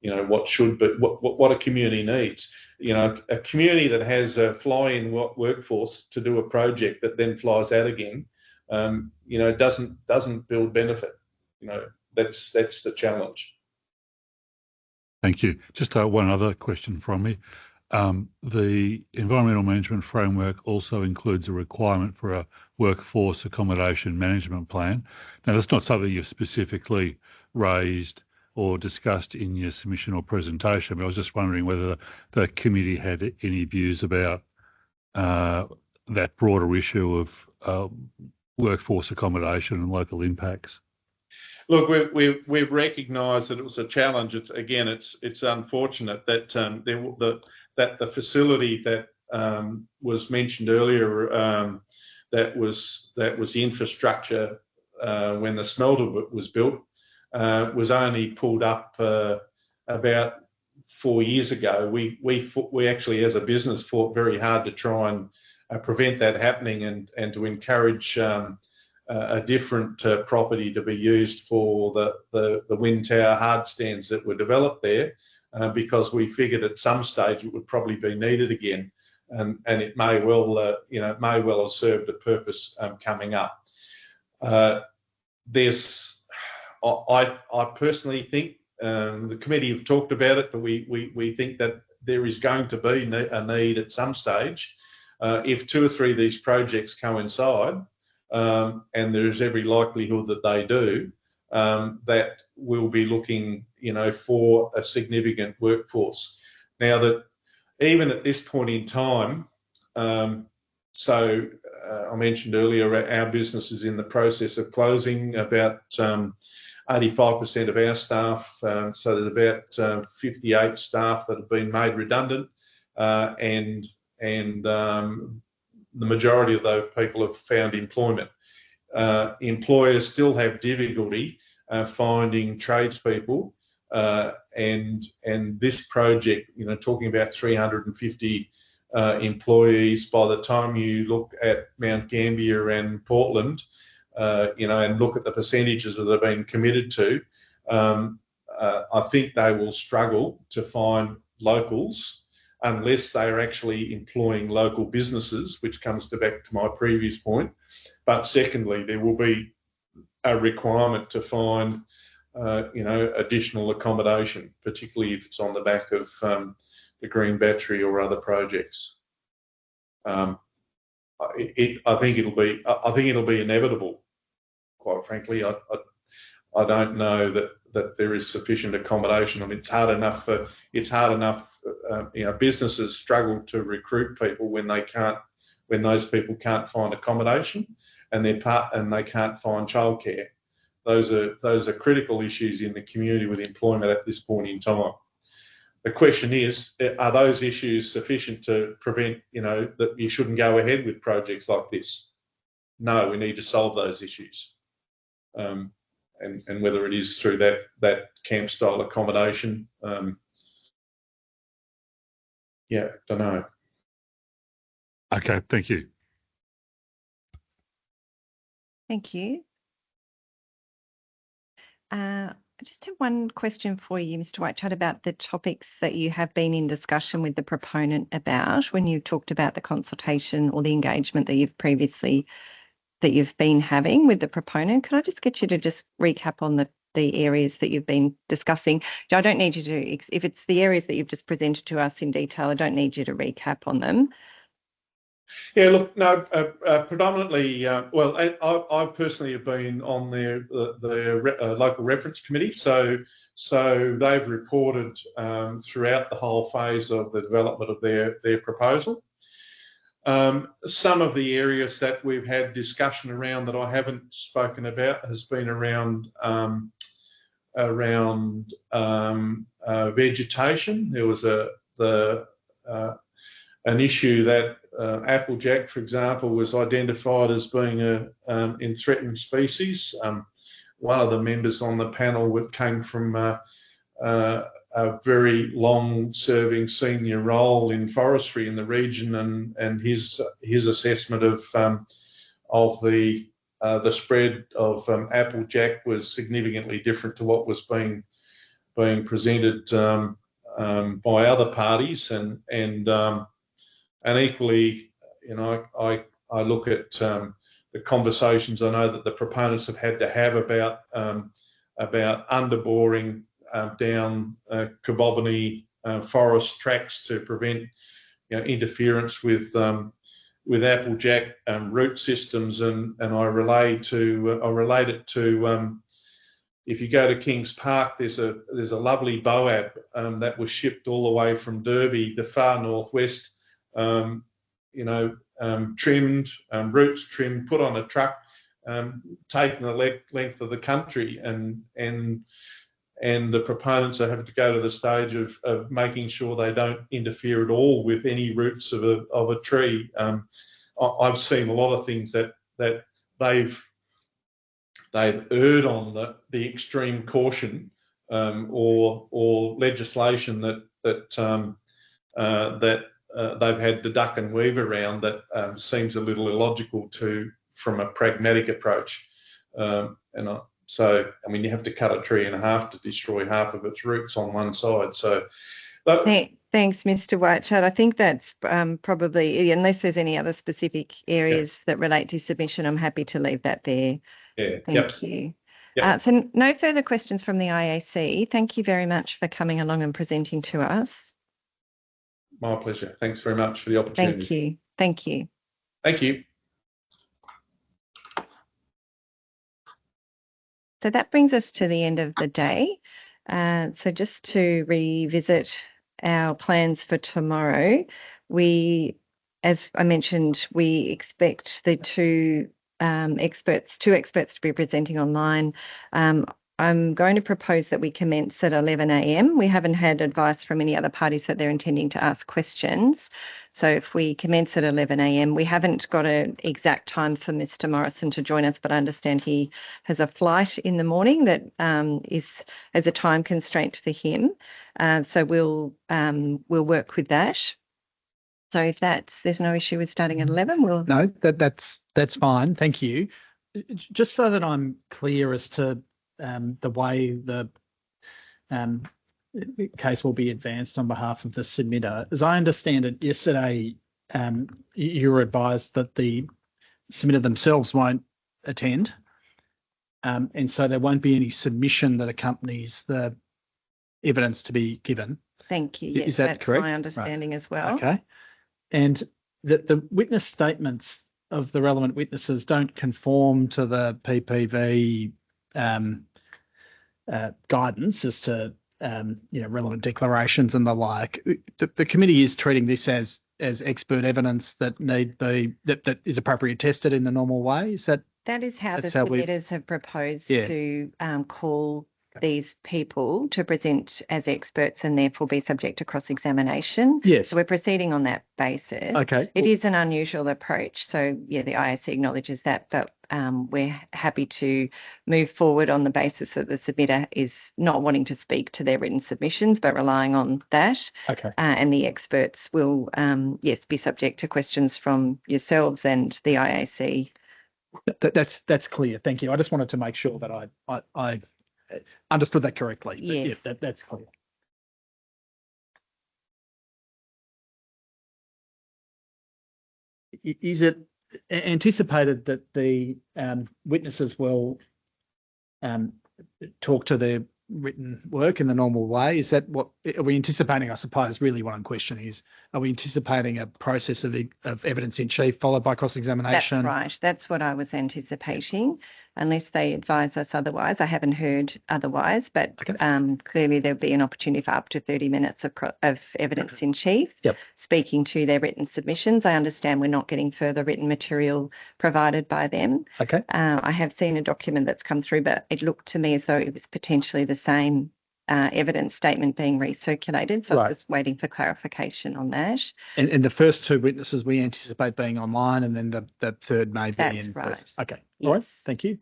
what a community needs. A community that has a fly-in workforce to do a project that then flies out again, doesn't build benefit. That's the challenge. Thank you. Just one other question from me. The environmental management framework also includes a requirement for a workforce accommodation management plan. Now, that's not something you've specifically raised or discussed in your submission or presentation, but I was just wondering whether the committee had any views about that broader issue of workforce accommodation and local impacts. Look, we've recognised that it was a challenge. It's unfortunate that the facility that was mentioned earlier, that was the infrastructure when the smelter was built, was only pulled up about 4 years ago. We actually, as a business, fought very hard to try and prevent that happening and to encourage a different property to be used for the wind tower hard stands that were developed there, because we figured at some stage it would probably be needed again, and it may well have served a purpose coming up. I personally think the committee have talked about it, but we think that there is going to be a need at some stage if 2 or 3 of these projects coincide. And there's every likelihood that they do, that we'll be looking, for a significant workforce. Now that even at this point in time, I mentioned earlier our business is in the process of closing. About 85% of our staff, so there's about 58 staff that have been made redundant, and the majority of those people have found employment. Employers still have difficulty finding tradespeople, and this project, talking about 350 employees. By the time you look at Mount Gambier and Portland, and look at the percentages that have been committed to, I think they will struggle to find locals unless they are actually employing local businesses, which comes back to my previous point. But secondly, there will be a requirement to find, additional accommodation, particularly if it's on the back of the green battery or other projects. I think it'll be inevitable. Quite frankly, I don't know that there is sufficient accommodation. I mean, it's hard enough. Businesses struggle to recruit people when those people can't find accommodation, and they can't find childcare. Those are critical issues in the community with employment at this point in time. The question is, are those issues sufficient to prevent, that you shouldn't go ahead with projects like this? No, we need to solve those issues. And whether it is through that camp style accommodation, don't know. Okay, thank you. Thank you. I just have one question for you, Mr. Whitechard, about the topics that you have been in discussion with the proponent about when you talked about the consultation or the engagement that you've been having with the proponent. Could I just get you to just recap on the areas that you've been discussing? I don't need you to, if it's the areas that you've just presented to us in detail, I don't need you to recap on them. Yeah, look, no, predominantly, I personally have been on the local reference committee, so they've reported throughout the whole phase of the development of their proposal. Some of the areas that we've had discussion around that I haven't spoken about has been around vegetation. There was an issue that applejack, for example, was identified as being in threatened species. One of the members on the panel came from a very long-serving senior role in forestry in the region, and his assessment of the spread of applejack was significantly different to what was being presented by other parties, and equally, I look at the conversations I know that the proponents have had to have about underboring down Cobobony forest tracts to prevent interference with applejack root systems, and I relate it to if you go to Kings Park, there's a lovely boab that was shipped all the way from Derby, the far northwest, trimmed, roots trimmed, put on a truck, taken the length of the country, and the proponents are having to go to the stage of making sure they don't interfere at all with any roots of a tree. I've seen a lot of things that they've erred on the extreme caution or legislation that they've had the duck and weave around that seems a little illogical from a pragmatic approach. So, I mean, you have to cut a tree in half to destroy half of its roots on one side. So, but thanks, Mr. Whitechild. I think that's probably, unless there's any other specific areas that relate to submission, I'm happy to leave that there. Yeah. Thank you. Yep. So no further questions from the IAC. Thank you very much for coming along and presenting to us. My pleasure. Thanks very much for the opportunity. Thank you. Thank you. Thank you. So that brings us to the end of the day. So just to revisit our plans for tomorrow, as I mentioned, we expect the two experts to be presenting online. I'm going to propose that we commence at 11 a.m. We haven't had advice from any other parties that they're intending to ask questions. So if we commence at 11 a.m, we haven't got an exact time for Mr. Morrison to join us, but I understand he has a flight in the morning that is as a time constraint for him. So we'll work with that. So if there's no issue with starting at 11, we'll... No, that's fine. Thank you. Just so that I'm clear as to the way the case will be advanced on behalf of the submitter. As I understand it, yesterday you were advised that the submitter themselves won't attend, and so there won't be any submission that accompanies the evidence to be given. Thank you. Yes, is that that's correct? my understanding as well. Okay. And that the witness statements of the relevant witnesses don't conform to the PPV guidance as to relevant declarations and the like. The committee is treating this as expert evidence that is appropriately tested in the normal way. That is how the submitters have proposed to call these people to present as experts and therefore be subject to cross-examination. Yes. So we're proceeding on that basis. Okay. It is an unusual approach. So, the IAC acknowledges that, but we're happy to move forward on the basis that the submitter is not wanting to speak to their written submissions, but relying on that. Okay. And the experts will, be subject to questions from yourselves and the IAC. That's clear. Thank you. I just wanted to make sure that I understood that correctly. Yes. Yeah, that's clear. Is it anticipated that the witnesses will talk to their written work in the normal way? Is that what are we anticipating? I suppose really what I'm questioning is, are we anticipating a process of evidence in chief followed by cross-examination? That's right. That's what I was anticipating, unless they advise us otherwise. I haven't heard otherwise, but clearly there'll be an opportunity for up to 30 minutes of evidence in chief. Yep. Speaking to their written submissions. I understand we're not getting further written material provided by them. Okay. I have seen a document that's come through, but it looked to me as though it was potentially the same evidence statement being recirculated. So I was just waiting for clarification on that. And the first two witnesses we anticipate being online, and then the third may be in. That's right. Okay. Yes. All right. Thank you.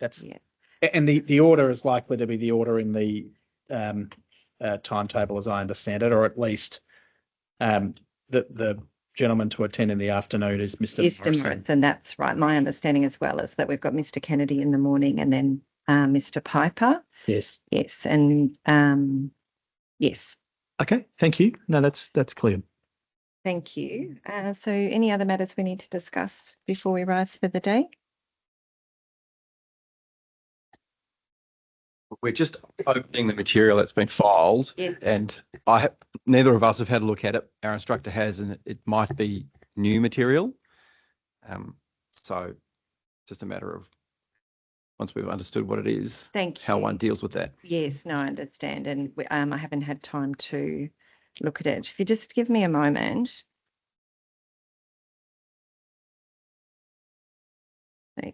And the order is likely to be the order in the timetable, as I understand it, or at least the gentleman to attend in the afternoon is Mr. Morrison. That's right. My understanding as well is that we've got Mr. Kennedy in the morning and then Mr. Piper. Yes. Yes. And yes. Okay. Thank you. No, that's clear. Thank you. So any other matters we need to discuss before we rise for the day? We're just opening the material that's been filed, and neither of us have had a look at it. Our instructor has, and it might be new material. So just a matter of once we've understood what it is, how one deals with that. Yes, no, I understand, and I haven't had time to look at it. If you just give me a moment.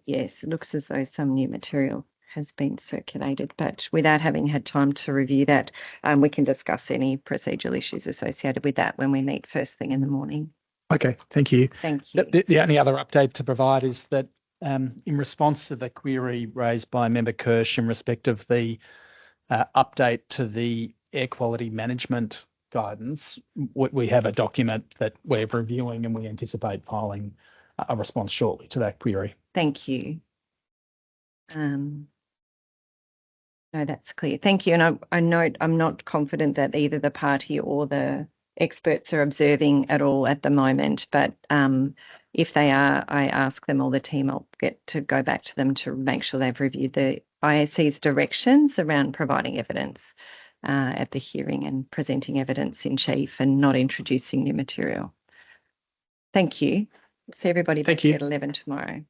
Yes, it looks as though some new material has been circulated, but without having had time to review that, we can discuss any procedural issues associated with that when we meet first thing in the morning. Okay, thank you. Thank you. The only other update to provide is that in response to the query raised by Member Kirsch in respect of the update to the air quality management guidance, we have a document that we're reviewing, and we anticipate filing a response shortly to that query. Thank you. No, that's clear. Thank you. And I note I'm not confident that either the party or the experts are observing at all at the moment, but if they are, I ask them or the team, I'll get to go back to them to make sure they've reviewed the IAC's directions around providing evidence at the hearing and presenting evidence in chief and not introducing new material. Thank you. See everybody back here at 11 tomorrow.